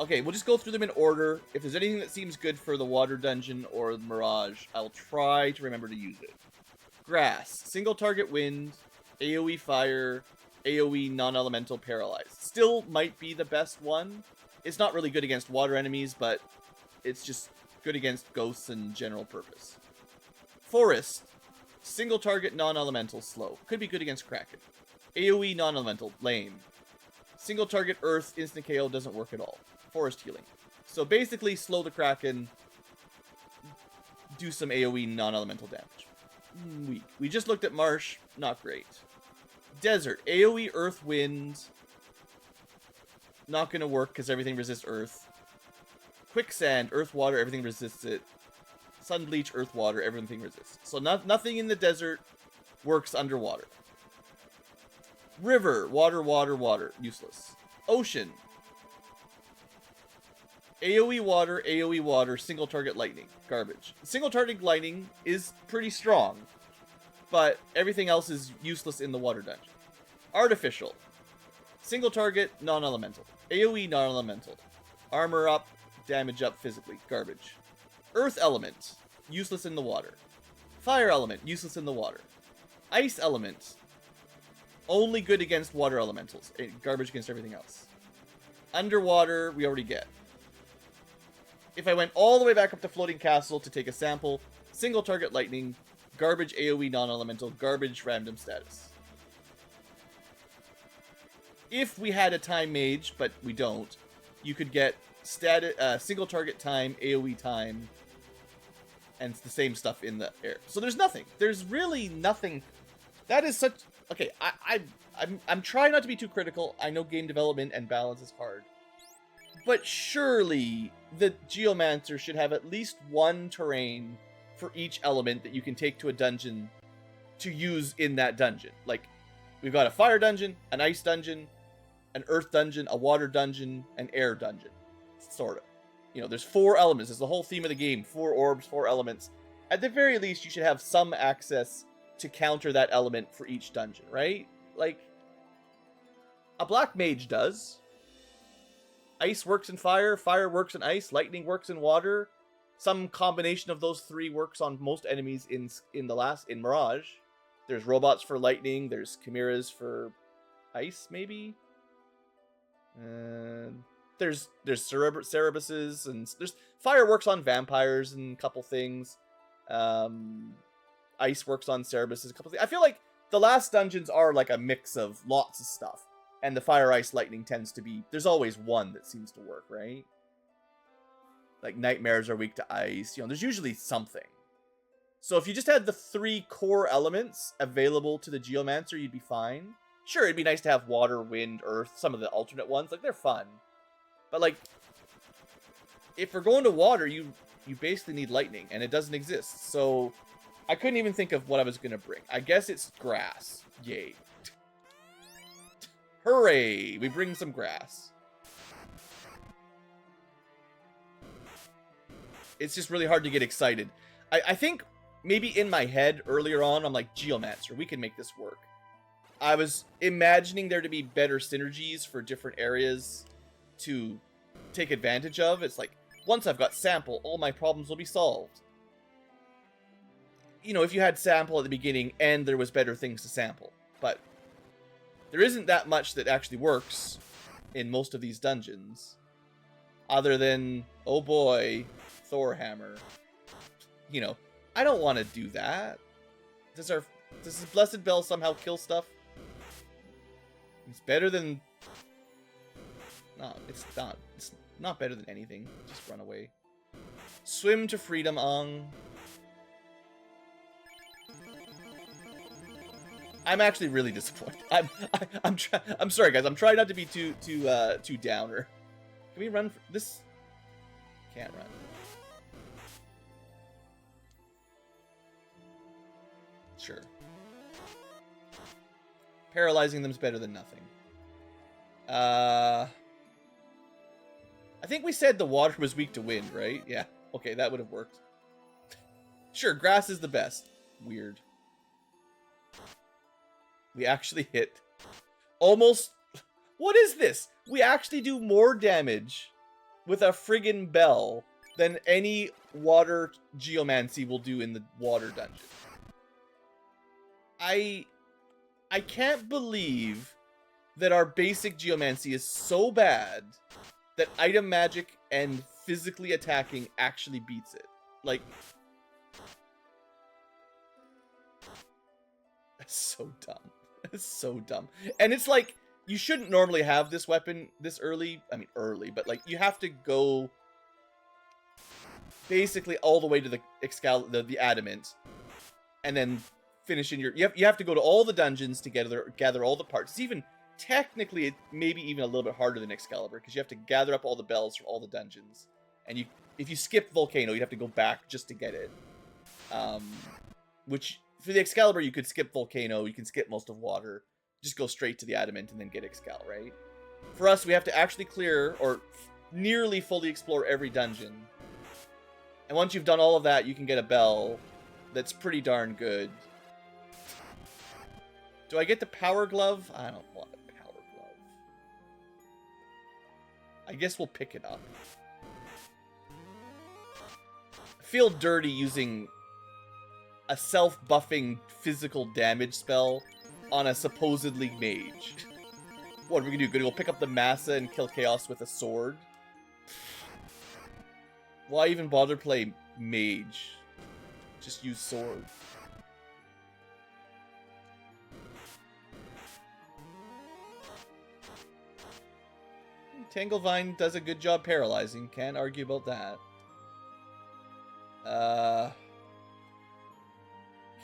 A: Okay, we'll just go through them in order. If there's anything that seems good for the water dungeon or the mirage, I'll try to remember to use it. Grass, single target wind, AoE fire, AoE non-elemental paralyzed. Still might be the best one. It's not really good against water enemies, but it's just good against ghosts and general purpose. Forest, single target non-elemental slow. Could be good against Kraken. AoE non-elemental, lame. Single target earth, instant KO doesn't work at all. Forest healing. So basically slow the Kraken, do some AoE non-elemental damage. Weak. We just looked at marsh, not great. Desert, AoE earth wind, not gonna work because everything resists earth. Quicksand, earth water, everything resists it. Sun bleach, earth water, everything resists. So nothing in the desert works underwater. River, water, useless. Ocean, AoE water, single target lightning, garbage. Single target lightning is pretty strong, but everything else is useless in the water dungeon. Artificial, single target, non-elemental. AoE non-elemental. Armor up, damage up physically, garbage. Earth element, useless in the water. Fire element, useless in the water. Ice element, only good against water elementals. Garbage against everything else. Underwater, we already get. If I went all the way back up to Floating Castle to take a sample, single target lightning, garbage AoE non-elemental, garbage random status. If we had a time mage, but we don't, you could get single target time, AoE time, and it's the same stuff in the air. So there's nothing. There's really nothing. That is such... Okay, I'm trying not to be too critical. I know game development and balance is hard. But surely the Geomancer should have at least one terrain for each element that you can take to a dungeon to use in that dungeon. Like, we've got a fire dungeon, an ice dungeon, an earth dungeon, a water dungeon, an air dungeon. Sort of. You know, there's 4 elements. It's the whole theme of the game. 4 orbs, 4 elements. At the very least, you should have some access to counter that element for each dungeon, right? Like, a black mage does. Ice works in fire, fire works in ice, lightning works in water. Some combination of those 3 works on most enemies in Mirage. There's robots for lightning, there's chimeras for ice, maybe? There's Cerebuses, and there's fire works on vampires and a couple things. Ice works on Cerebuses, a couple things. I feel like the last dungeons are like a mix of lots of stuff. And the fire, ice, lightning tends to be... There's always one that seems to work, right? Like, nightmares are weak to ice. You know, there's usually something. So if you just had the 3 core elements available to the Geomancer, you'd be fine. Sure, it'd be nice to have water, wind, earth, some of the alternate ones. Like, they're fun. But, like, if we're going to water, you basically need lightning, and it doesn't exist. So I couldn't even think of what I was going to bring. I guess it's grass. Yay. Hooray! We bring some grass. It's just really hard to get excited. I think maybe in my head earlier on, I'm like, Geomancer, we can make this work. I was imagining there to be better synergies for different areas to take advantage of. It's like, once I've got sample, all my problems will be solved. You know, if you had sample at the beginning and there was better things to sample. But there isn't that much that actually works in most of these dungeons. Other than, oh boy, Thor Hammer. You know, I don't want to do that. Does this Blessed Bell somehow kill stuff? It's better than... No, it's not. It's not better than anything. Just run away. Swim to freedom, Ong. I'm actually really disappointed. I'm sorry, guys. I'm trying not to be too downer. Can we run for this? Can't run. Sure. Paralyzing them's better than nothing. I think we said the water was weak to wind, right? Yeah. Okay, that would have worked. Sure, grass is the best. Weird. We actually hit almost... What is this? We actually do more damage with a friggin' bell than any water geomancy will do in the water dungeon. I can't believe that our basic geomancy is so bad that item magic and physically attacking actually beats it. Like... That's so dumb. It's so dumb. And it's like, you shouldn't normally have this weapon this early. I mean, early, but like, you have to go basically all the way to the adamant, and then finish in your... You have to go to all the dungeons to gather all the parts. It's even, technically, maybe even a little bit harder than Excalibur, because you have to gather up all the bells from all the dungeons. And if you skip Volcano, you have to go back just to get it. Which... For the Excalibur, you could skip Volcano, you can skip most of Water, just go straight to the Adamant and then get Excal, right? For us, we have to actually clear, or nearly fully explore every dungeon. And once you've done all of that, you can get a bell that's pretty darn good. Do I get the Power Glove? I don't want a Power Glove. I guess we'll pick it up. I feel dirty using... a self-buffing physical damage spell on a supposedly mage. What are we gonna do? Gonna go pick up the Massa and kill Chaos with a sword? Why even bother play mage? Just use sword. Tanglevine does a good job paralyzing. Can't argue about that.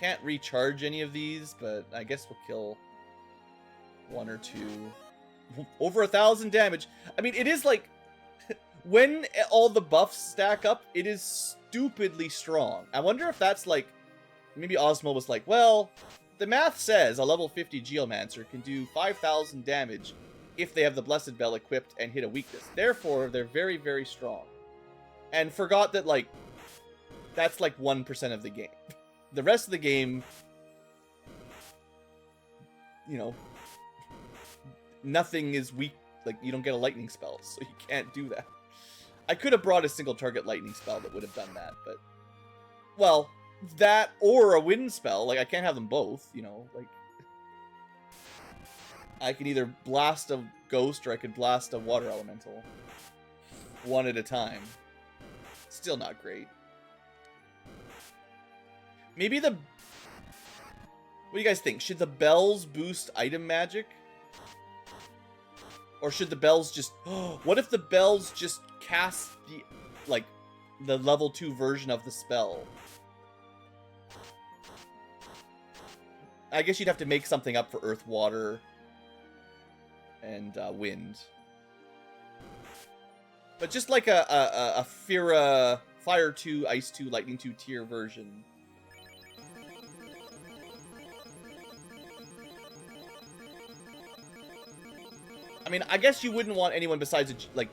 A: Can't recharge any of these, but I guess we'll kill one or two. Over 1,000 damage. I mean, it is like... when all the buffs stack up, it is stupidly strong. I wonder if that's like... Maybe Osmo was like, well, the math says a level 50 Geomancer can do 5,000 damage if they have the Blessed Bell equipped and hit a weakness. Therefore, they're very, very strong. And forgot that, like, that's like 1% of the game. The rest of the game, you know, nothing is weak. Like, you don't get a lightning spell, so you can't do that. I could have brought a single target lightning spell that would have done that, but... Well, that or a wind spell. Like, I can't have them both, you know, like... I can either blast a ghost or I could blast a water elemental. One at a time. Still not great. Maybe the... What do you guys think? Should the bells boost item magic? Or should the bells just... What if the bells just cast the... Like, the level 2 version of the spell? I guess you'd have to make something up for Earth, Water, and Wind. But just like a Fira... Fire 2, Ice 2, Lightning 2 tier version... I mean, I guess you wouldn't want anyone besides, like,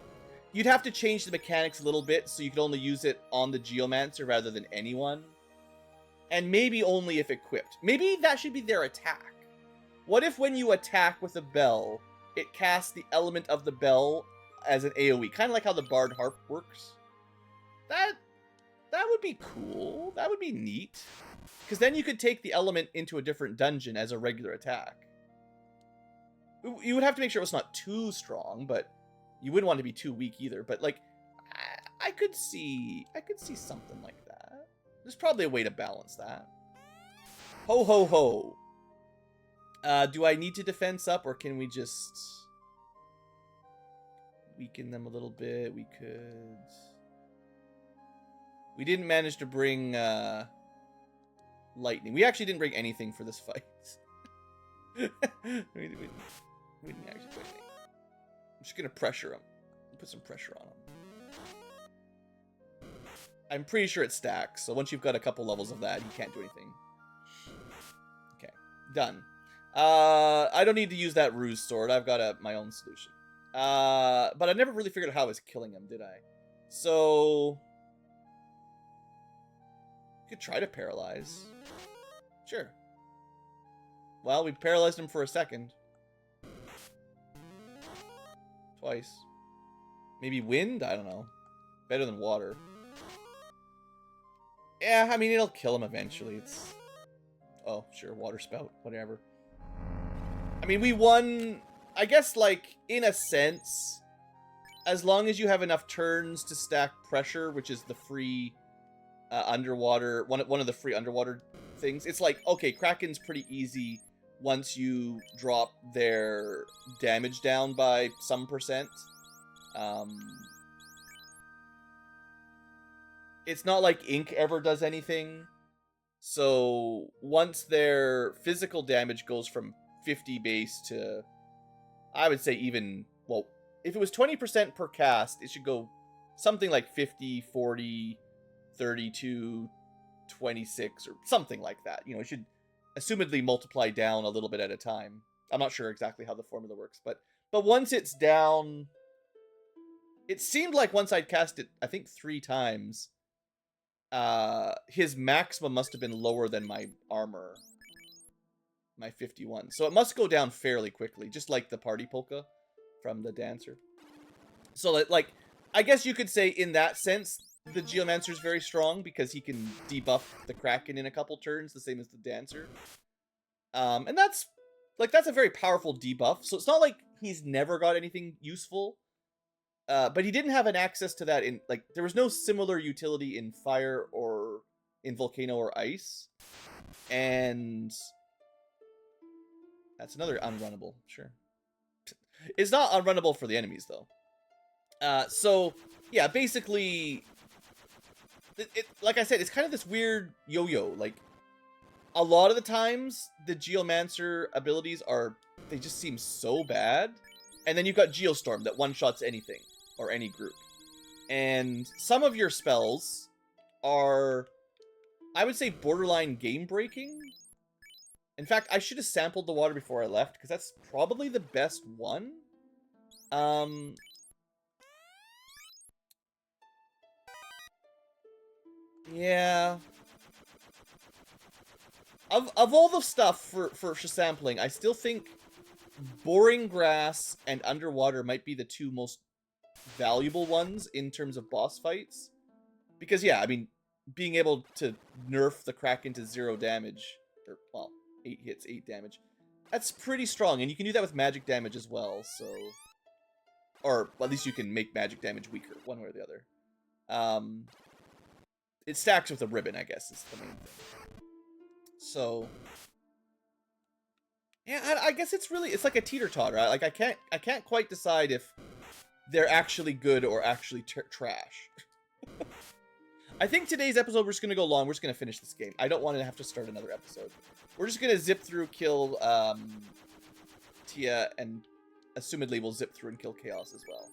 A: you'd have to change the mechanics a little bit so you could only use it on the Geomancer rather than anyone. And maybe only if equipped. Maybe that should be their attack. What if when you attack with a bell, it casts the element of the bell as an AoE? Kind of like how the Bard Harp works. That would be cool. That would be neat. Because then you could take the element into a different dungeon as a regular attack. You would have to make sure it was not too strong, but you wouldn't want to be too weak either. But like, I could see something like that. There's probably a way to balance that. Ho ho ho. Do I need to defense up, or can we just weaken them a little bit? We could. We didn't manage to bring lightning. We actually didn't bring anything for this fight. we didn't actually bring anything. I'm just gonna pressure him. Put some pressure on him. I'm pretty sure it stacks, so once you've got a couple levels of that, he can't do anything. Okay, done. I don't need to use that ruse sword. I've got my own solution. But I never really figured out how I was killing him, did I? So you could try to paralyze. Sure. Well, we paralyzed him for a second. Twice. Maybe wind? I don't know. Better than water. Yeah, I mean, it'll kill him eventually. It's... Oh, sure, water spout. Whatever. I mean, we won... I guess, like, in a sense, as long as you have enough turns to stack pressure, which is the free underwater... One of the free underwater things. It's like, okay, Kraken's pretty easy once you drop their damage down by some percent. It's not like Ink ever does anything. So once their physical damage goes from 50 base to, I would say even, well, if it was 20% per cast, it should go something like 50, 40, 32, 26, or something like that. You know, it should assumedly multiply down a little bit at a time. I'm not sure exactly how the formula works, but once it's down, it seemed like once I'd cast it, I think 3 times, his maximum must have been lower than my armor, my 51. So it must go down fairly quickly, just like the party polka from the dancer. So that, like, I guess you could say in that sense, the Geomancer is very strong because he can debuff the Kraken in a couple turns, the same as the dancer. And that's a very powerful debuff. So it's not like he's never got anything useful. But he didn't have an access to that in, like, there was no similar utility in fire or in volcano or ice. And that's another unrunnable, sure. It's not unrunnable for the enemies, though. So, yeah, basically, like I said, it's kind of this weird yo-yo. Like, a lot of the times, the Geomancer abilities they just seem so bad. And then you've got Geostorm that one-shots anything. Or any group. And some of your spells are, I would say, borderline game-breaking. In fact, I should have sampled the water before I left, because that's probably the best one. Yeah. Of all the stuff for sampling, I still think Boring Grass and Underwater might be the 2 most valuable ones in terms of boss fights. Because, yeah, I mean, being able to nerf the Kraken to 0 damage, or, well, 8 hits, 8 damage, that's pretty strong. And you can do that with magic damage as well, so... Or, at least you can make magic damage weaker, one way or the other. It stacks with a ribbon, I guess, is the main thing. So... Yeah, I guess it's like a teeter-totter. Like, I can't quite decide if they're actually good or actually trash. I think today's episode, we're just going to go long. We're just going to finish this game. I don't want to have to start another episode. We're just going to zip through, kill Tia, and assumedly we'll zip through and kill Chaos as well.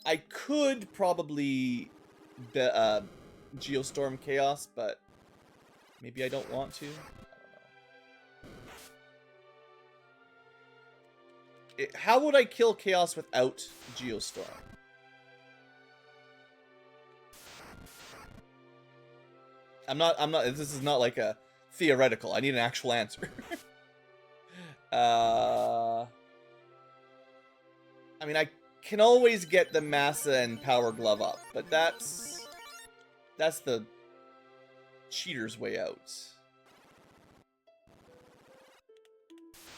A: I could probably Geostorm Chaos, but maybe I don't want to. How would I kill Chaos without Geostorm? This is not like a theoretical. I need an actual answer. I mean, I can always get the Massa and Power Glove up, but that's the cheater's way out.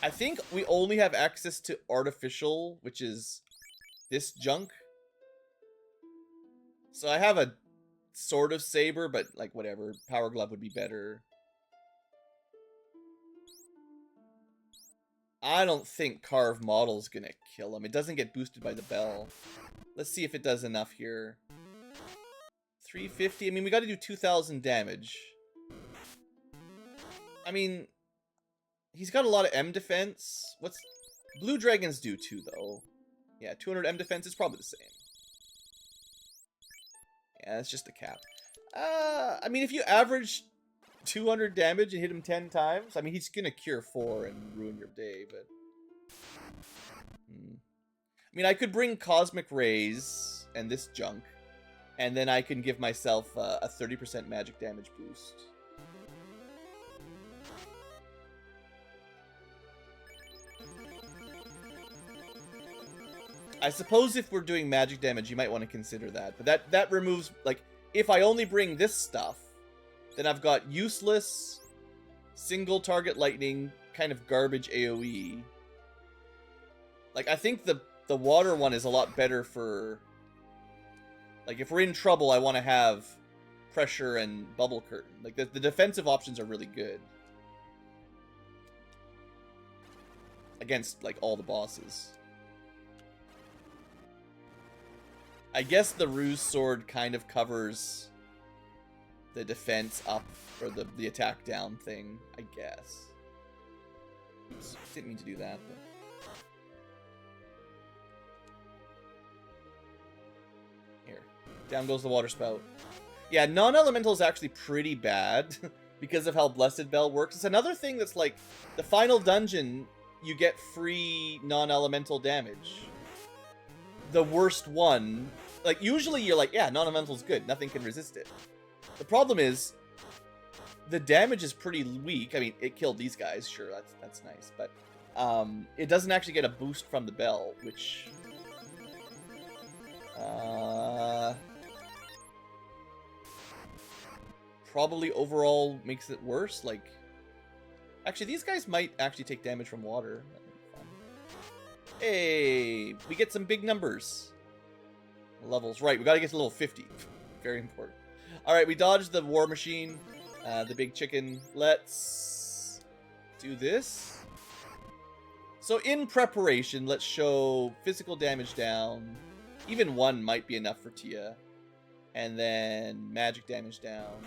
A: I think we only have access to artificial, which is this junk. So I have a sort of saber, but like whatever. Power glove would be better. I don't think carved model's gonna kill him. It doesn't get boosted by the bell. Let's see if it does enough here. 350. I mean, we got to do 2,000 damage. I mean, he's got a lot of M defense. What's blue dragons do too, though? Yeah, 200 M defense is probably the same. Yeah, that's just the cap. I mean, if you average 200 damage and hit him 10 times, I mean, he's gonna cure 4 and ruin your day, but... I mean, I could bring Cosmic Rays and this junk, and then I can give myself a 30% magic damage boost. I suppose if we're doing magic damage, you might want to consider that. But that removes, like, if I only bring this stuff, then I've got useless, single target lightning, kind of garbage AoE. Like, I think the water one is a lot better for... Like, if we're in trouble, I want to have pressure and bubble curtain. Like, the defensive options are really good. Against, like, all the bosses. I guess the Ruse Sword kind of covers the defense up, or the attack down thing, I guess. Oops, didn't mean to do that, but... Here. Down goes the water spout. Yeah, non-elemental is actually pretty bad because of how Blessed Bell works. It's another thing that's like, the final dungeon, you get free non-elemental damage. The worst one, like, usually you're like, yeah, non-elemental's good, nothing can resist it. The problem is, the damage is pretty weak. I mean, it killed these guys, sure, that's nice, but it doesn't actually get a boost from the bell, which... probably overall makes it worse, like... Actually, these guys might actually take damage from water. That would be fun. Hey, we get some big numbers. Levels, right, we gotta get to level 50. Very important. Alright, we dodged the war machine, the big chicken. Let's do this. So in preparation, let's show physical damage down. Even 1 might be enough for Tia. And then magic damage down.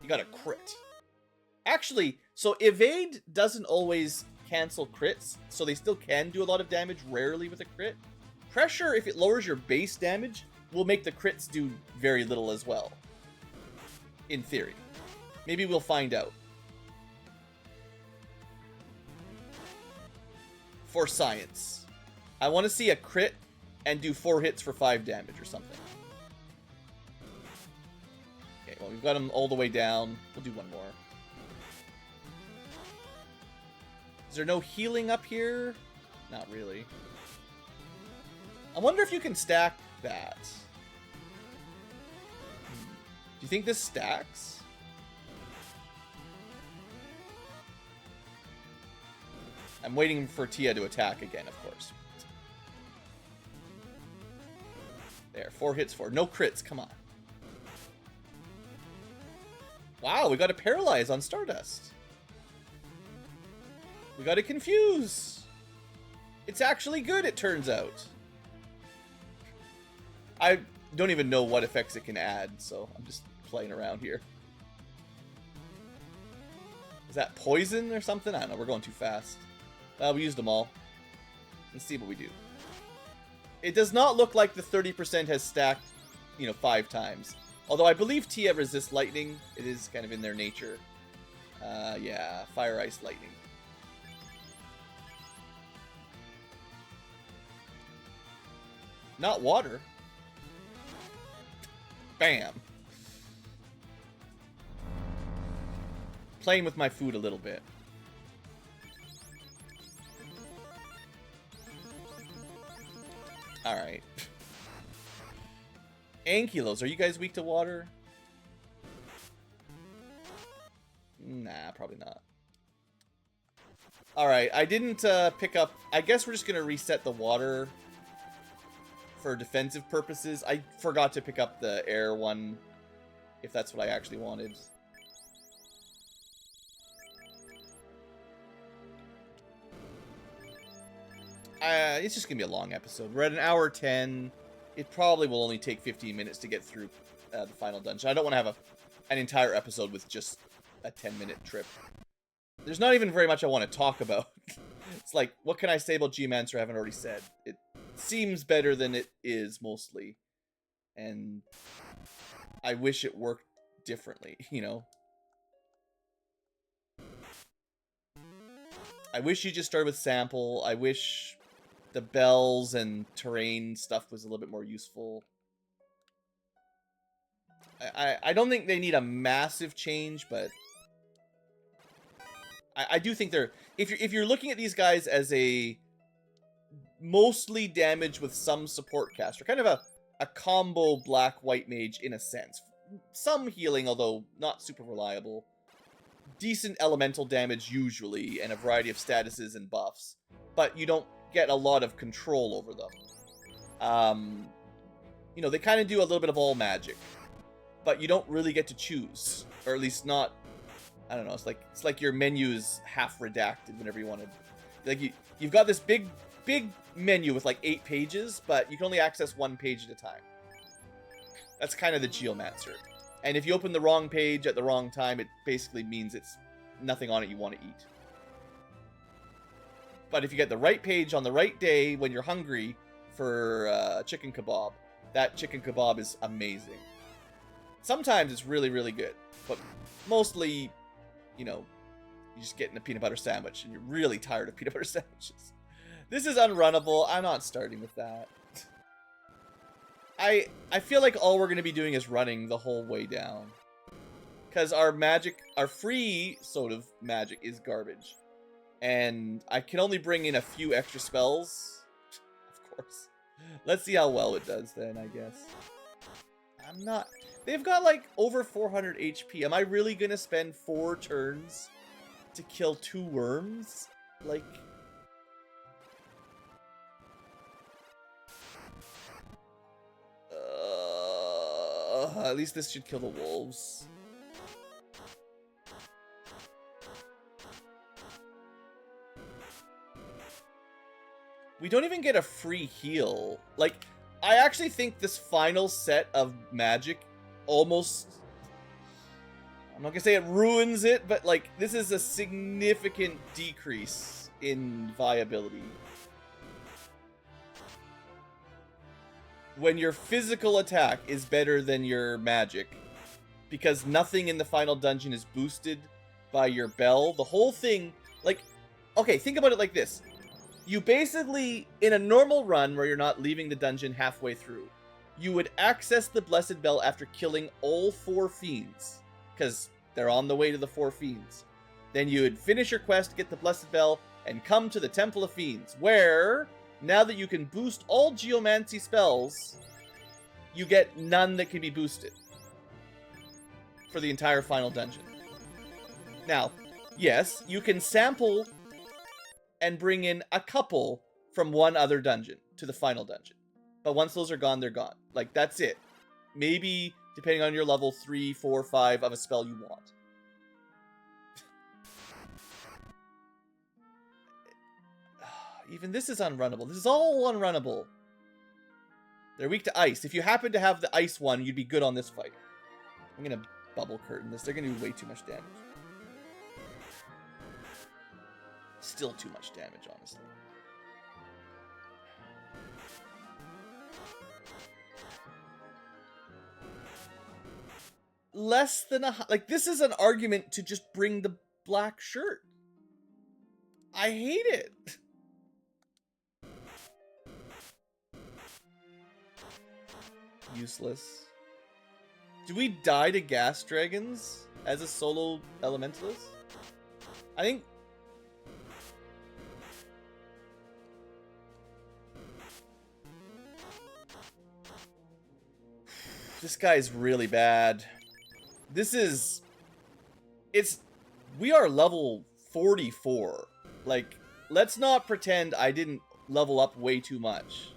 A: You got a crit. Actually, so evade doesn't always cancel crits, so they still can do a lot of damage, rarely with a crit. Pressure, if it lowers your base damage, will make the crits do very little as well. In theory. Maybe we'll find out. For science. I want to see a crit and do 4 hits for 5 damage or something. Okay, well, we've got him all the way down. We'll do 1 more. Is there no healing up here? Not really. I wonder if you can stack that. Do you think this stacks? I'm waiting for Tia to attack again, of course. There, 4 hits for. No crits, come on. Wow, we got to paralyze on Stardust. We got to confuse. It's actually good, it turns out. I don't even know what effects it can add, so I'm just playing around here. Is that poison or something? I don't know, we're going too fast. We used them all. Let's see what we do. It does not look like the 30% has stacked, 5 times. Although I believe Tia resists lightning. It is kind of in their nature. Yeah, fire, ice, lightning. Not water. Bam. Playing with my food a little bit. Alright. Ankylos, are you guys weak to water? Nah, probably not. Alright, I didn't pick up... I guess we're just going to reset the water for defensive purposes. I forgot to pick up the air one, if that's what I actually wanted. It's just going to be a long episode. We're at an hour 10. It probably will only take 15 minutes to get through the final dungeon. I don't want to have an entire episode with just a 10-minute trip. There's not even very much I want to talk about. It's like, what can I say about Geomancer I haven't already said? It seems better than it is, mostly. And I wish it worked differently, you know? I wish you just started with sample. I wish the bells and terrain stuff was a little bit more useful. I don't think they need a massive change, but I do think they're... If you're looking at these guys as a mostly damage with some support caster, kind of a combo black-white mage in a sense. Some healing, although not super reliable. Decent elemental damage usually, and a variety of statuses and buffs. But you don't get a lot of control over them. You know, they kind of do a little bit of all magic. But you don't really get to choose. Or at least not... I don't know, it's like your menu is half redacted whenever you want to... Like, you've got this big menu with like 8 pages, but you can only access 1 page at a time. That's kind of the Geomancer. And if you open the wrong page at the wrong time, it basically means it's nothing on it you want to eat. But if you get the right page on the right day when you're hungry for chicken kebab, that chicken kebab is amazing. Sometimes it's really, really good. But mostly, you know, you're just getting a peanut butter sandwich and you're really tired of peanut butter sandwiches. This is unrunnable. I'm not starting with that. I feel like all we're going to be doing is running the whole way down. Because our magic, our free sort of magic is garbage. And I can only bring in a few extra spells. Of course. Let's see how well it does then, I guess. I'm not... They've got like over 400 HP. Am I really going to spend 4 turns to kill 2 worms? Like... at least this should kill the wolves. We don't even get a free heal. Like, I actually think this final set of magic almost... I'm not gonna say it ruins it, but like, this is a significant decrease in viability. When your physical attack is better than your magic, because nothing in the final dungeon is boosted by your bell, the whole thing, like, okay, think about it like this. You basically, in a normal run where you're not leaving the dungeon halfway through, you would access the Blessed Bell after killing all 4 fiends, because they're on the way to the 4 fiends. Then you would finish your quest, get the Blessed Bell, and come to the Temple of Fiends, where... Now that you can boost all Geomancy spells, you get none that can be boosted for the entire final dungeon. Now, yes, you can sample and bring in a couple from one other dungeon to the final dungeon. But once those are gone, they're gone. Like, that's it. Maybe, depending on your level, 3, 4, 5 of a spell you want. Even this is unrunnable. This is all unrunnable. They're weak to ice. If you happen to have the ice one, you'd be good on this fight. I'm going to bubble curtain this. They're going to do way too much damage. Still too much damage, honestly. Less than a... Like, this is an argument to just bring the black shirt. I hate it. Useless. Do we die to gas dragons as a solo elementalist? I think... This guy's really bad. This is... We are level 44. Like, let's not pretend I didn't level up way too much.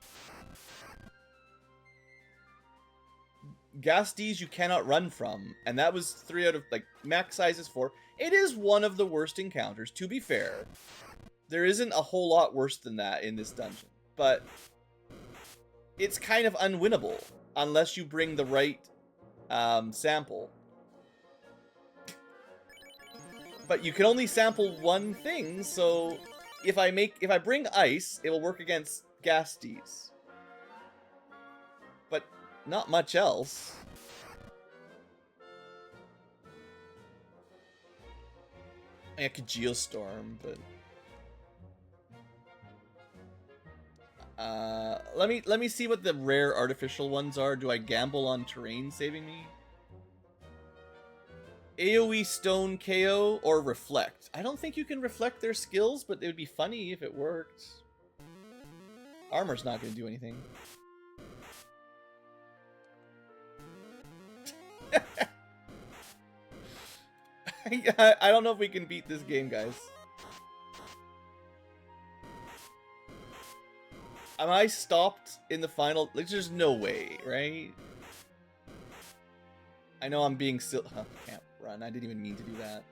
A: Gas D's you cannot run from, and that was 3 out of, like, max size is 4. It is one of the worst encounters, to be fair. There isn't a whole lot worse than that in this dungeon, but it's kind of unwinnable unless you bring the right sample. But you can only sample one thing, so if I bring ice, it will work against gas D's. But not much else. I could Geostorm, but let me see what the rare artificial ones are. Do I gamble on terrain saving me? AoE Stone KO or Reflect. I don't think you can reflect their skills, but it would be funny if it worked. Armor's not going to do anything. I don't know if we can beat this game, guys. Am I stopped in the final? Like, there's no way, right? I know I'm being silly. Oh, can't run. I didn't even mean to do that.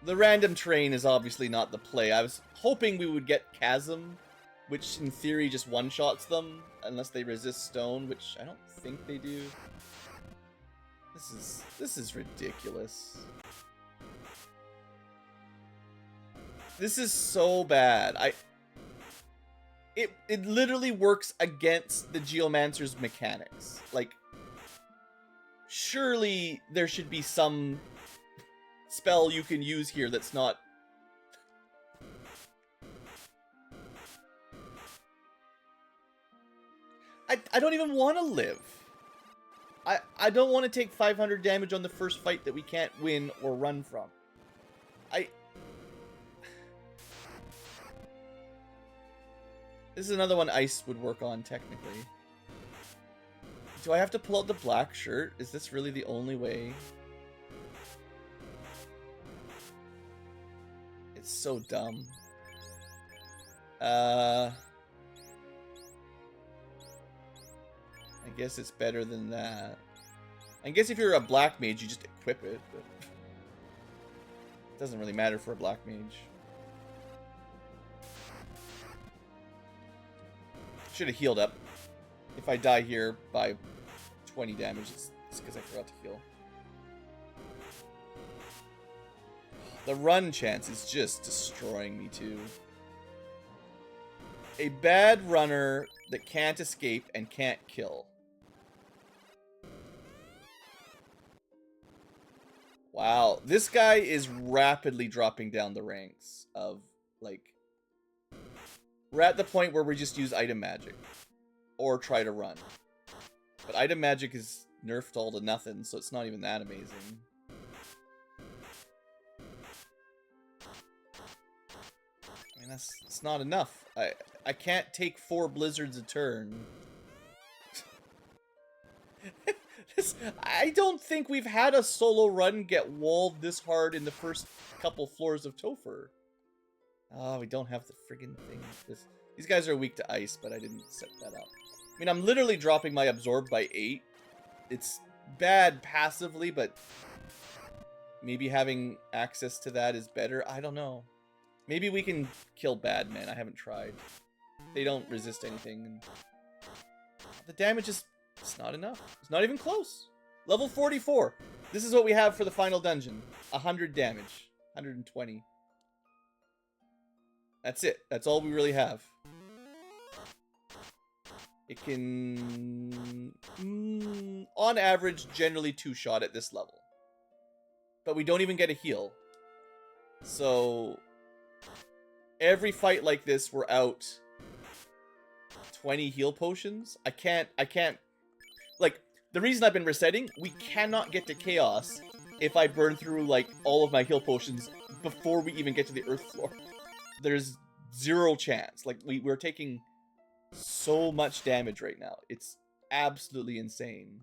A: The random terrain is obviously not the play. I was hoping we would get Chasm, which in theory just one-shots them, unless they resist stone, which I don't think they do. This is ridiculous. This is so bad. It literally works against the Geomancer's mechanics. Like, surely there should be some spell you can use here that's not... I don't even want to live. I don't want to take 500 damage on the first fight that we can't win or run from. This is another one ice would work on, technically. Do I have to pull out the black shirt? Is this really the only way? It's so dumb. I guess it's better than that. I guess if you're a black mage, you just equip it, but it doesn't really matter for a black mage. Should have healed up. If I die here by 20 damage, it's because I forgot to heal. The run chance is just destroying me too. A bad runner that can't escape and can't kill. Wow, this guy is rapidly dropping down the ranks of, like... We're at the point where we just use item magic. Or try to run. But item magic is nerfed all to nothing, so it's not even that amazing. I mean, it's not enough. I can't take 4 blizzards a turn. I don't think we've had a solo run get walled this hard in the first couple floors of Topher. Oh, we don't have the friggin' thing. These guys are weak to ice, but I didn't set that up. I mean, I'm literally dropping my absorb by 8. It's bad passively, but maybe having access to that is better. I don't know. Maybe we can kill bad men. I haven't tried. They don't resist anything. And the damage is... It's not enough. It's not even close. Level 44. This is what we have for the final dungeon. 100 damage. 120. That's it. That's all we really have. It can... on average, generally 2-shot at this level. But we don't even get a heal. So... every fight like this, we're out 20 heal potions. I can't... Like, the reason I've been resetting, we cannot get to Chaos if I burn through, like, all of my heal potions before we even get to the Earth floor. There's 0 chance. Like, we're taking so much damage right now. It's absolutely insane.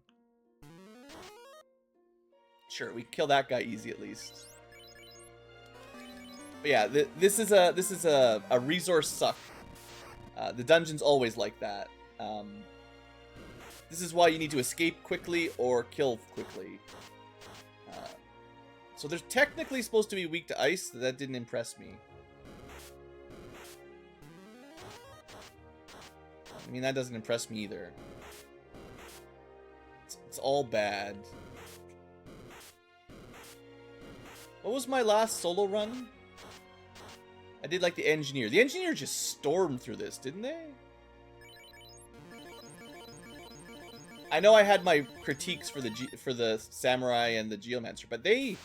A: Sure, we kill that guy easy at least. But yeah, this is a resource suck. The dungeon's always like that. This is why you need to escape quickly or kill quickly. So they're technically supposed to be weak to ice. That didn't impress me. I mean, that doesn't impress me either. It's all bad. What was my last solo run? I did like the engineer. The engineer just stormed through this, didn't they? I know I had my critiques for the samurai and the geomancer, but they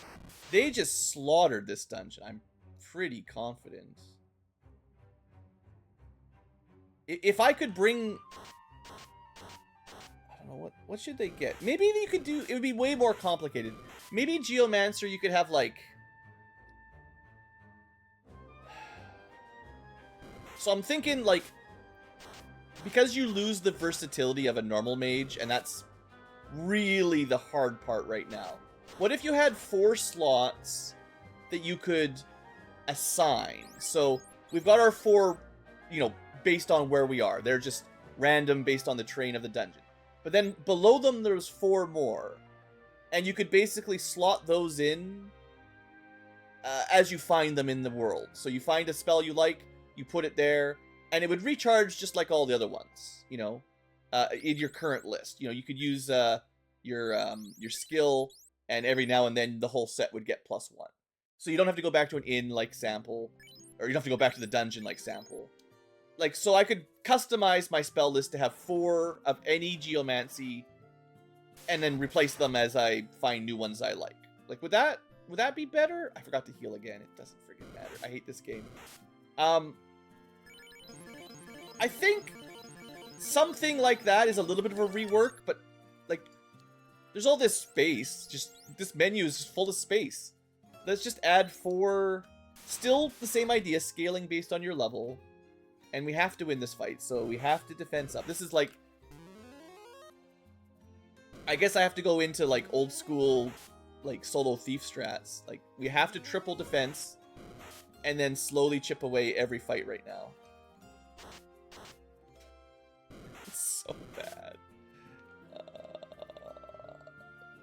A: just slaughtered this dungeon. I'm pretty confident. If I could bring, I don't know, what should they get? Maybe you could do, it would be way more complicated. Maybe Geomancer you could have like, so I'm thinking like, because you lose the versatility of a normal mage, and that's really the hard part right now. What if you had 4 slots that you could assign? So we've got our 4, you know, based on where we are. They're just random based on the terrain of the dungeon. But then below them, there's 4 more. And you could basically slot those in as you find them in the world. So you find a spell you like, you put it there, and it would recharge just like all the other ones, you know, in your current list. You know, you could use your skill, and every now and then the whole set would get +1. So you don't have to go back to an inn like sample, or you don't have to go back to the dungeon like sample. Like, so I could customize my spell list to have 4 of any geomancy, and then replace them as I find new ones I like. Like, would that be better? I forgot to heal again. It doesn't freaking matter. I hate this game. I think something like that is a little bit of a rework, but like, there's all this space. Just this menu is full of space. Let's just add 4. Still the same idea, scaling based on your level. And we have to win this fight, so we have to defense up. This is like, I guess I have to go into like old school, like solo thief strats. Like, we have to triple defense and then slowly chip away every fight right now. It's so bad.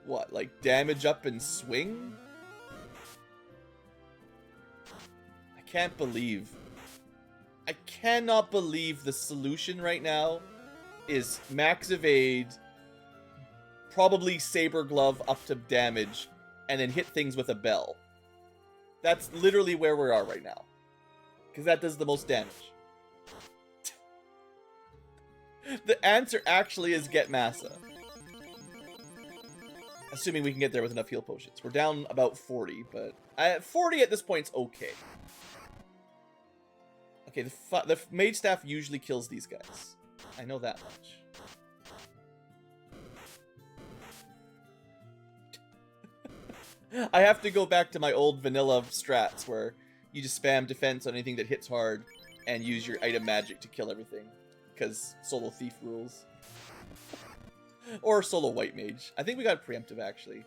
A: What, like damage up and swing? I cannot believe the solution right now is max evade, probably saber glove up to damage, and then hit things with a bell. That's literally where we are right now. Because that does the most damage. The answer actually is get Massa. Assuming we can get there with enough heal potions. We're down about 40, but 40 at this point's okay. Okay, the mage staff usually kills these guys. I know that much. I have to go back to my old vanilla strats where you just spam defense on anything that hits hard and use your item magic to kill everything. Because solo thief rules. Or solo white mage. I think we got preemptive actually.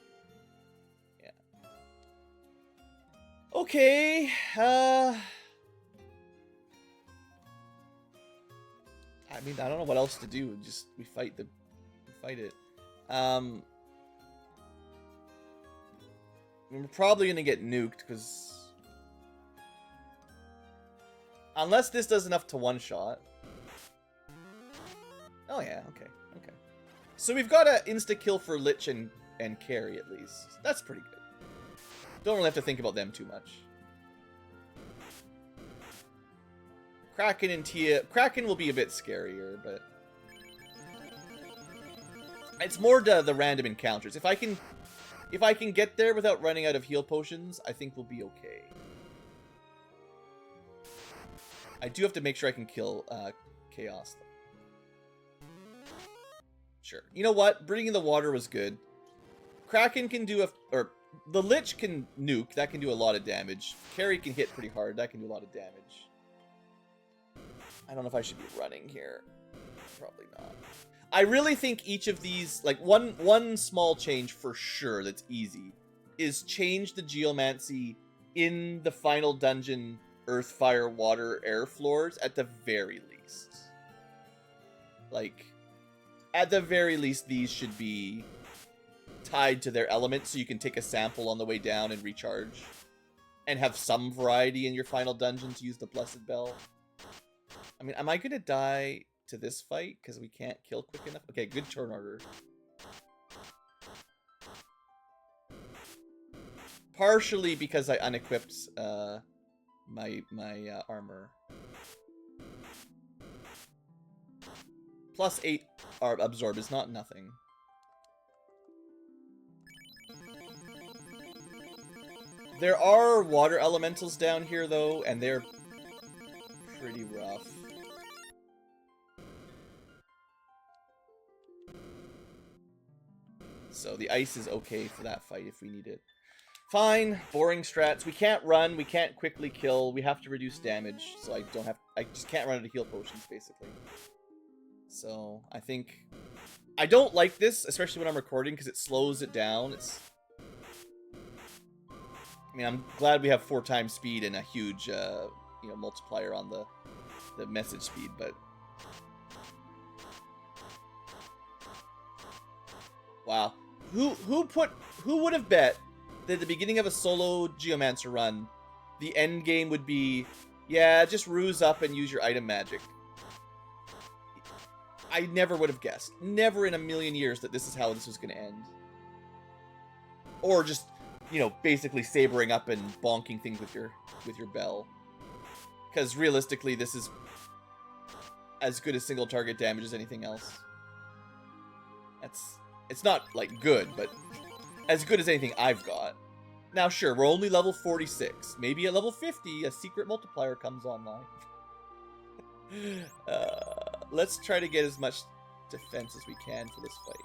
A: Yeah. Okay, I mean, I don't know what else to do. Just we fight it. We're probably gonna get nuked because unless this does enough to one-shot. Oh yeah, okay. So we've got an insta-kill for Lich and carry at least. That's pretty good. Don't really have to think about them too much. Kraken and Tia. Kraken will be a bit scarier, but it's more the random encounters. If I can get there without running out of heal potions, I think we'll be okay. I do have to make sure I can kill Chaos, though. Sure. You know what? Bringing the water was good. Kraken can do or the Lich can nuke. That can do a lot of damage. Carry can hit pretty hard. That can do a lot of damage. I don't know if I should be running here. Probably not. I really think each of these, like one small change for sure that's easy, is change the Geomancy in the final dungeon earth, fire, water, air floors at the very least. Like, at the very least, these should be tied to their element so you can take a sample on the way down and recharge. And have some variety in your final dungeon to use the Blessed Bell. I mean, am I going to die to this fight because we can't kill quick enough? Okay, good turn order. Partially because I unequipped my armor. Plus 8 absorb is not nothing. There are water elementals down here, though, and they're pretty rough. So the ice is okay for that fight if we need it. Fine, boring strats. We can't run, we can't quickly kill, we have to reduce damage, so I just can't run out of heal potions, basically. So, I think... I don't like this, especially when I'm recording, because it slows it down. I mean, I'm glad we have 4 times speed and a huge, multiplier on the message speed, but... Wow. Who would have bet that at the beginning of a solo Geomancer run, the end game would be, yeah, just ruse up and use your item magic. I never would have guessed. Never in a million years that this is how this was going to end. Or just... basically sabering up and bonking things with your bell. Because realistically, this is as good as single target damage as anything else. It's not, like, good, but as good as anything I've got. Now, sure, we're only level 46. Maybe at level 50, a secret multiplier comes online. Let's try to get as much defense as we can for this fight.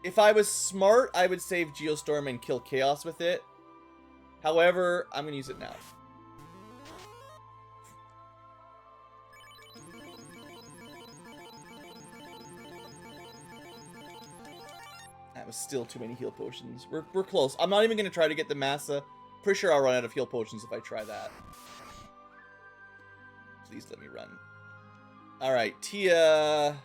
A: If I was smart, I would save Geostorm and kill Chaos with it. However, I'm gonna use it now. That was still too many heal potions. We're close. I'm not even gonna try to get the Massa. Pretty sure I'll run out of heal potions if I try that. Please let me run. Alright, Tia...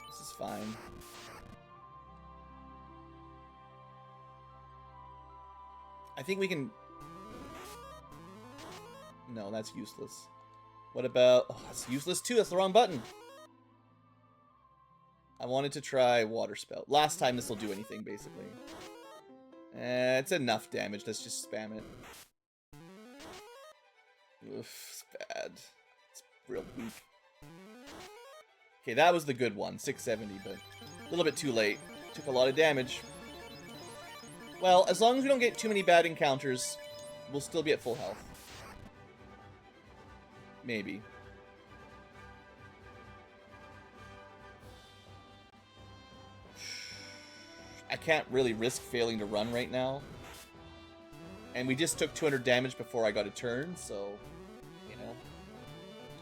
A: This is fine. I think we can... No, that's useless. What about... Oh, that's useless too. That's the wrong button. I wanted to try Water Spout. Last time this will do anything, basically. It's enough damage. Let's just spam it. Oof, it's bad. It's real weak. Okay, that was the good one. 670, but a little bit too late. Took a lot of damage. Well, as long as we don't get too many bad encounters, we'll still be at full health. Maybe. I can't really risk failing to run right now. And we just took 200 damage before I got a turn, so,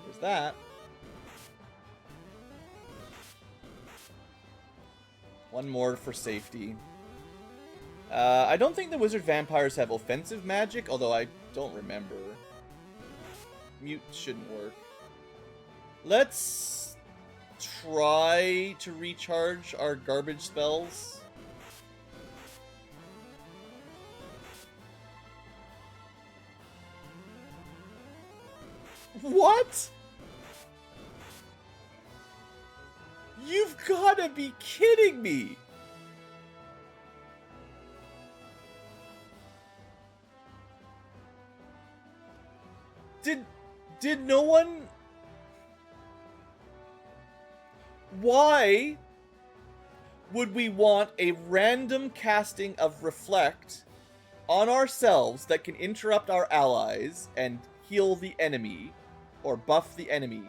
A: there's that. One more for safety. I don't think the wizard vampires have offensive magic, although I don't remember. Mute shouldn't work. Let's try to recharge our garbage spells. What? You've gotta be kidding me! Did no one... Why would we want a random casting of Reflect on ourselves that can interrupt our allies and heal the enemy, or buff the enemy,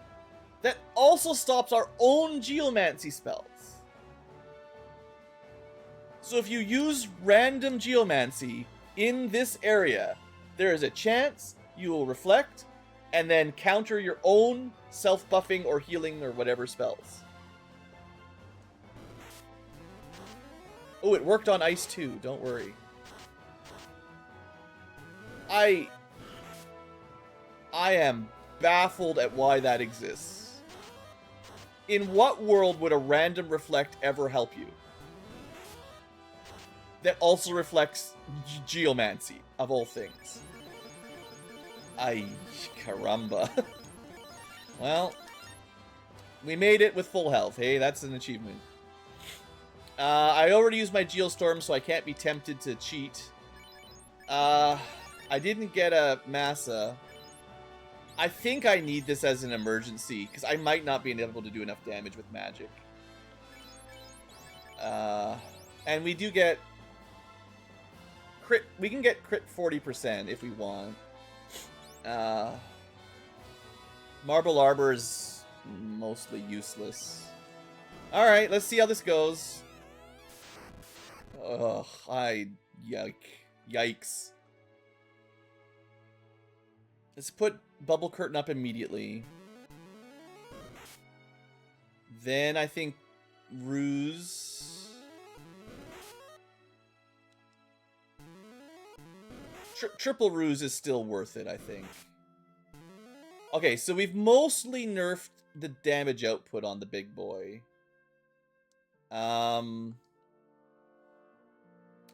A: that also stops our own Geomancy spells? So if you use random Geomancy, In this area, there is a chance you will reflect and then counter your own self-buffing or healing or whatever spells. Oh, it worked on ice too, don't worry. I am baffled at why that exists. In what world would a random reflect ever help you? That also reflects Geomancy, of all things. Ay, caramba. Well, we made it with full health. Hey, that's an achievement. I already used my Geostorm, so I can't be tempted to cheat. I didn't get a Massa. I think I need this as an emergency, because I might not be able to do enough damage with magic. And we do get crit. We can get crit 40% if we want. Marble Arbor is mostly useless. Alright, let's see how this goes. Ugh, yikes. Let's put Bubble Curtain up immediately. Then I think Ruse. Triple Ruse is still worth it, I think. Okay, so we've mostly nerfed the damage output on the big boy. I'm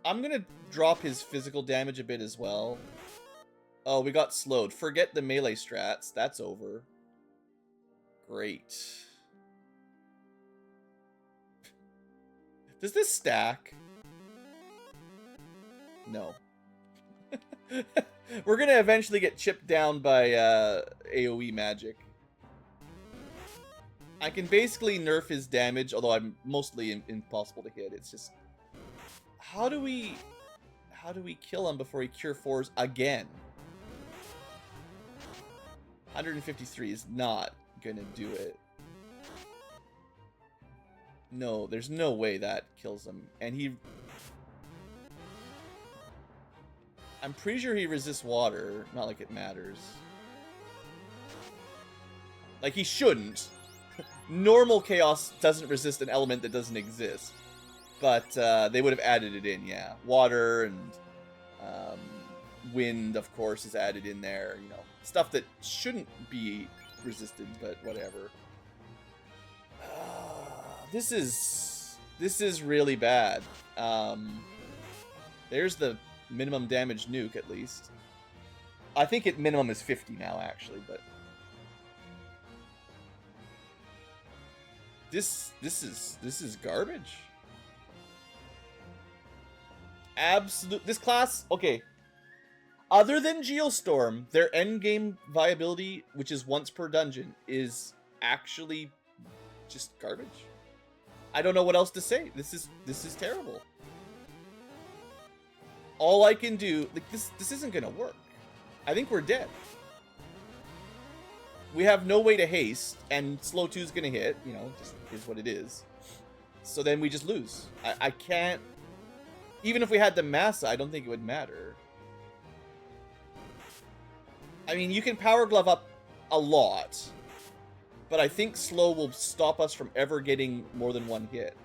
A: gonna drop his physical damage a bit as well. Oh, we got slowed. Forget the melee strats. That's over. Great. Does this stack? No. We're gonna eventually get chipped down by AoE magic. I can basically nerf his damage, although I'm mostly impossible to hit. It's just... How do we kill him before he Cure 4s again? 153 is not gonna do it. No, there's no way that kills him. And he... I'm pretty sure he resists water. Not like it matters. Like, he shouldn't. Normal Chaos doesn't resist an element that doesn't exist. But they would have added it in, yeah. Water and wind, of course, is added in there. You know, stuff that shouldn't be resisted, but whatever. This is really bad. There's the minimum damage nuke, at least. I think it minimum is 50 now, actually, but this is garbage. Absolute. This class, okay. Other than Geostorm, their endgame viability, which is once per dungeon, is actually just garbage. I don't know what else to say. This is terrible. All I can do, like, this isn't gonna work. I think we're dead. We have no way to haste, and slow 2's gonna hit. You know, just is what it is. So then we just lose. I can't. Even if we had the Massa, I don't think it would matter. I mean, you can Power Glove up a lot, but I think slow will stop us from ever getting more than one hit.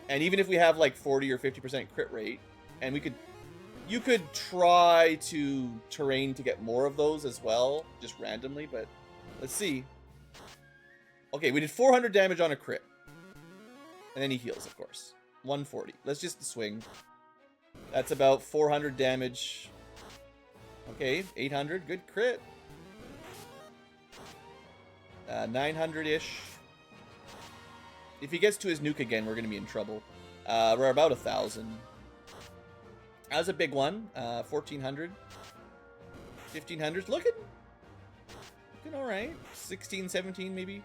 A: And even if we have like 40 or 50% crit rate, and you could try to terrain to get more of those as well, just randomly, but let's see. Okay, we did 400 damage on a crit. And then he heals, of course. 140. Let's just swing. That's about 400 damage. Okay, 800. Good crit. 900-ish. If he gets to his nuke again, we're going to be in trouble. We're about 1,000. That was a big one. 1,400. 1,500. Looking all right. 16, 17 maybe.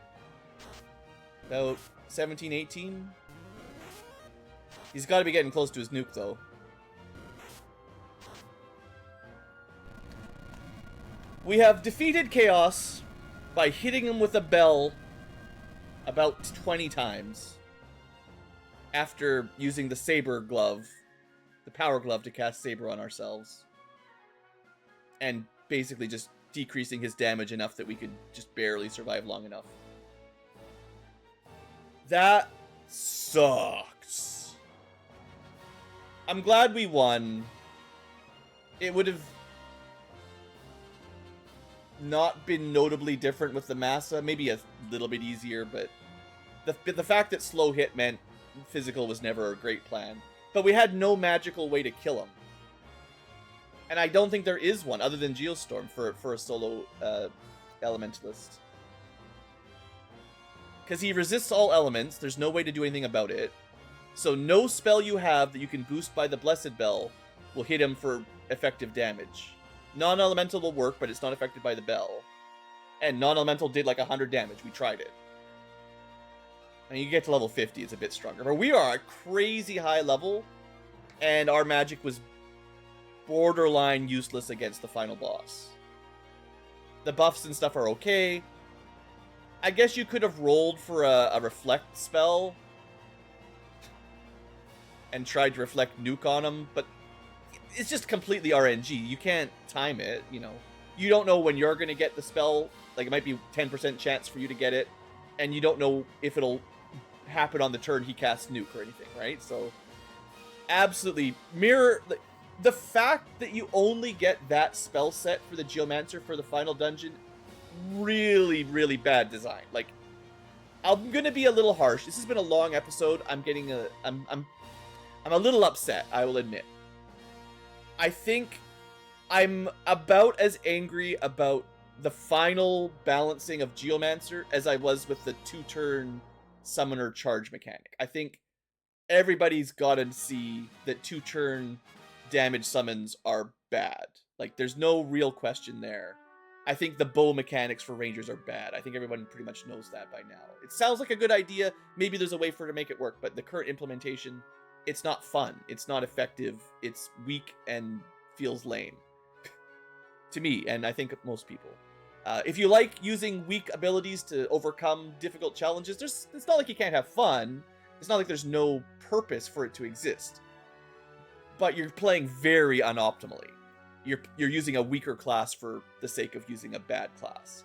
A: About 17, 18. He's got to be getting close to his nuke, though. We have defeated Chaos by hitting him with a bell about 20 times after using the Saber Glove, the Power Glove to cast Saber on ourselves. And basically just decreasing his damage enough that we could just barely survive long enough. That sucks. I'm glad we won. It would have not been notably different with the Massa. Maybe a little bit easier, but the fact that slow hit meant physical was never a great plan. But we had no magical way to kill him. And I don't think there is one other than Geostorm for a solo Elementalist. Because he resists all elements, there's no way to do anything about it. So no spell you have that you can boost by the Blessed Bell will hit him for effective damage. Non-elemental will work, but it's not affected by the bell. And non-elemental did like 100 damage. We tried it. And you get to level 50, it's a bit stronger. But we are a crazy high level, and our magic was borderline useless against the final boss. The buffs and stuff are okay. I guess you could have rolled for a reflect spell and tried to reflect nuke on him, but it's just completely RNG. You can't time it, you know. You don't know when you're going to get the spell. Like, it might be 10% chance for you to get it, and you don't know if it'll happen on the turn he casts nuke or anything, right? So, absolutely mirror... The fact that you only get that spell set for the Geomancer for the final dungeon, really, really bad design. Like, I'm gonna be a little harsh. This has been a long episode. I'm a little upset, I will admit. I think I'm about as angry about the final balancing of Geomancer as I was with the 2-turn summoner charge mechanic. I think everybody's gotta see that 2-turn damage summons are bad. Like, there's no real question there. I think the bow mechanics for Rangers are bad. I think everyone pretty much knows that by now. It sounds like a good idea. Maybe there's a way for it to make it work, but the current implementation, it's not fun. It's not effective. It's weak and feels lame. To me, and I think most people. If you like using weak abilities to overcome difficult challenges, it's not like you can't have fun. It's not like there's no purpose for it to exist. But you're playing very unoptimally. You're using a weaker class for the sake of using a bad class.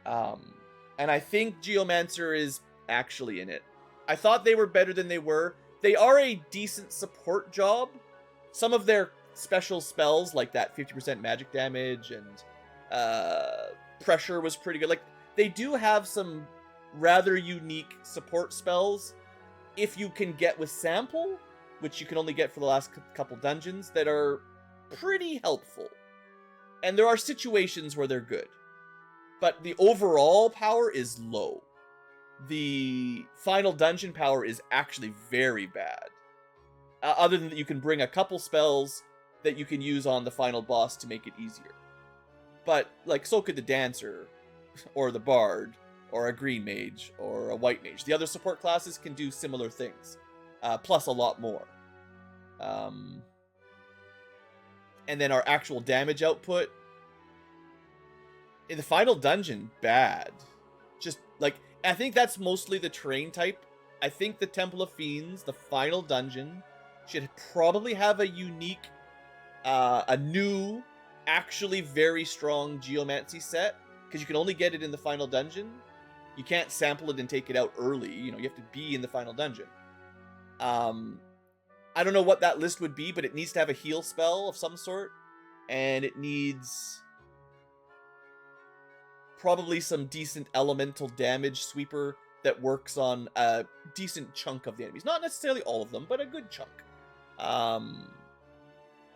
A: And I think Geomancer is actually in it. I thought they were better than they were. They are a decent support job. Some of their special spells, like that 50% magic damage and pressure was pretty good. Like, they do have some rather unique support spells if you can get with sample, which you can only get for the last couple dungeons, that are pretty helpful. And there are situations where they're good. But the overall power is low. The final dungeon power is actually very bad. Other than that, you can bring a couple spells that you can use on the final boss to make it easier. But, like, so could the Dancer, or the Bard, or a Green Mage, or a White Mage. The other support classes can do similar things. Plus a lot more. And then our actual damage output in the final dungeon, bad. Just, like, I think that's mostly the terrain type. I think the Temple of Fiends, the final dungeon, should probably have a unique, a new, actually very strong Geomancy set, because you can only get it in the final dungeon. You can't sample it and take it out early. You know, you have to be in the final dungeon. I don't know what that list would be, but it needs to have a heal spell of some sort. And it needs probably some decent elemental damage sweeper that works on a decent chunk of the enemies. Not necessarily all of them, but a good chunk.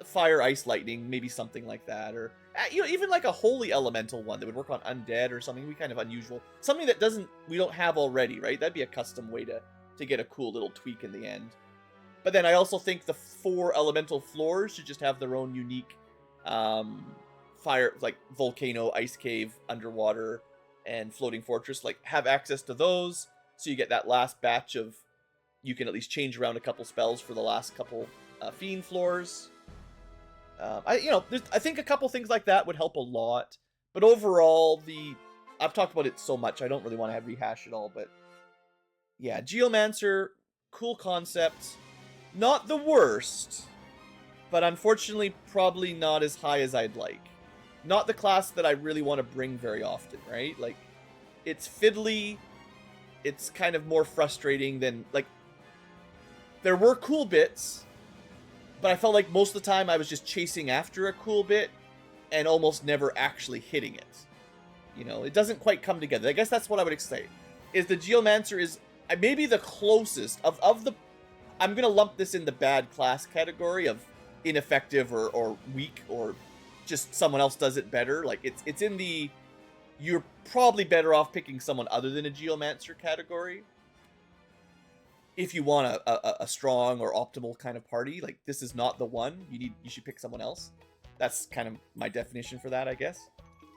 A: Fire, ice, lightning, maybe something like that. Or, you know, even like a holy elemental one that would work on undead or something. Be kind of unusual. Something that we don't have already, right? That'd be a custom way to get a cool little tweak in the end. But then I also think the 4 elemental floors should just have their own unique fire, like volcano, ice cave, underwater, and floating fortress. Like, have access to those, so you get that last batch of, you can at least change around a couple spells for the last couple fiend floors. I think a couple things like that would help a lot. But overall, I've talked about it so much, I don't really want to rehash it all. But yeah, Geomancer, cool concept. Not the worst, but unfortunately probably not as high as I'd like. Not the class that I really want to bring very often, right? Like, it's fiddly, it's kind of more frustrating than, like, there were cool bits, but I felt like most of the time I was just chasing after a cool bit and almost never actually hitting it. You know, it doesn't quite come together. I guess that's what I would say. Is the Geomancer is maybe the closest of the... I'm going to lump this in the bad class category of ineffective or weak or just someone else does it better. Like, it's in the... You're probably better off picking someone other than a Geomancer category. If you want a strong or optimal kind of party, like, this is not the one. You should pick someone else. That's kind of my definition for that, I guess.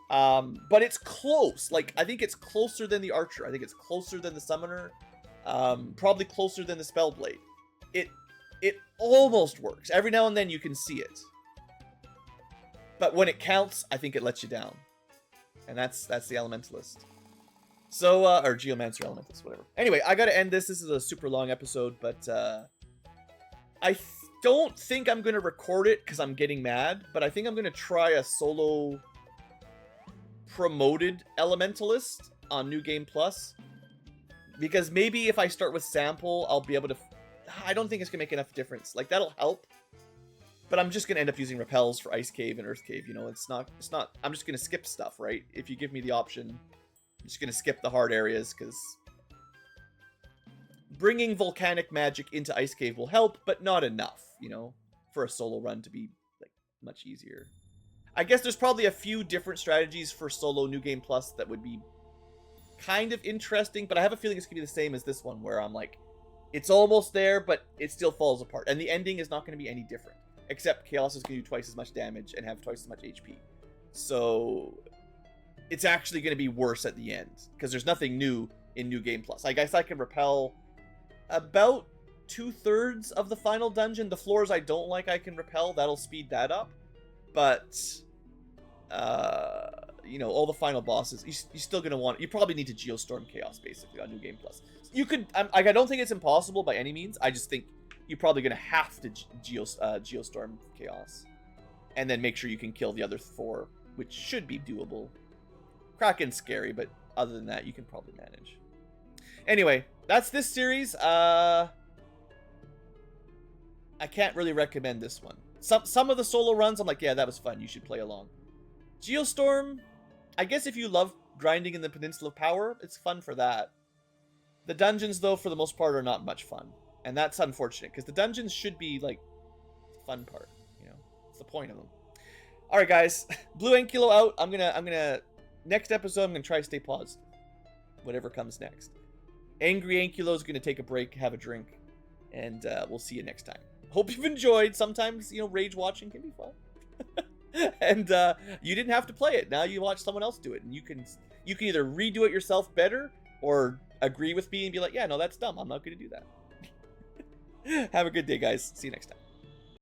A: But it's close. Like, I think it's closer than the Archer. I think it's closer than the Summoner. Probably closer than the Spellblade. It almost works. Every now and then you can see it. But when it counts, I think it lets you down. And that's the Elementalist. So, or Geomancer Elementalist, whatever. Anyway, I gotta end this. This is a super long episode, but I don't think I'm gonna record it because I'm getting mad, but I think I'm gonna try a solo promoted Elementalist on New Game Plus. Because maybe if I start with Sample, I'll be able to... I don't think it's gonna make enough difference. Like, that'll help. But I'm just gonna end up using repels for Ice Cave and Earth Cave. You know, it's not. I'm just gonna skip stuff, right? If you give me the option, I'm just gonna skip the hard areas because bringing volcanic magic into Ice Cave will help, but not enough. You know, for a solo run to be like much easier. I guess there's probably a few different strategies for solo New Game Plus that would be kind of interesting, but I have a feeling it's gonna be the same as this one, where I'm like, it's almost there, but it still falls apart, and the ending is not gonna be any different. Except Chaos is going to do twice as much damage and have twice as much HP. So it's actually going to be worse at the end. Because there's nothing new in New Game Plus. I guess I can repel about 2/3 of the final dungeon. The floors I don't like, I can repel. That'll speed that up. But, you know, all the final bosses, you're still going to want... You probably need to Geostorm Chaos, basically, on New Game Plus. You could... I don't think it's impossible by any means. I just think... You're probably going to have to Geostorm Chaos. And then make sure you can kill the other 4, which should be doable. Kraken's scary, but other than that, you can probably manage. Anyway, that's this series. I can't really recommend this one. Some of the solo runs, I'm like, yeah, that was fun. You should play along. Geostorm, I guess if you love grinding in the Peninsula of Power, it's fun for that. The dungeons, though, for the most part, are not much fun. And that's unfortunate, because the dungeons should be, like, the fun part, you know? It's the point of them. Alright, guys. BlueAnkylo out. I'm gonna... Next episode, I'm gonna try to stay paused. Whatever comes next. Angry Ankylo's gonna take a break, have a drink, and we'll see you next time. Hope you've enjoyed. Sometimes, you know, rage watching can be fun. And you didn't have to play it. Now you watch someone else do it, and you can either redo it yourself better, or agree with me and be like, yeah, no, that's dumb. I'm not gonna do that. Have a good day, guys. See you next time.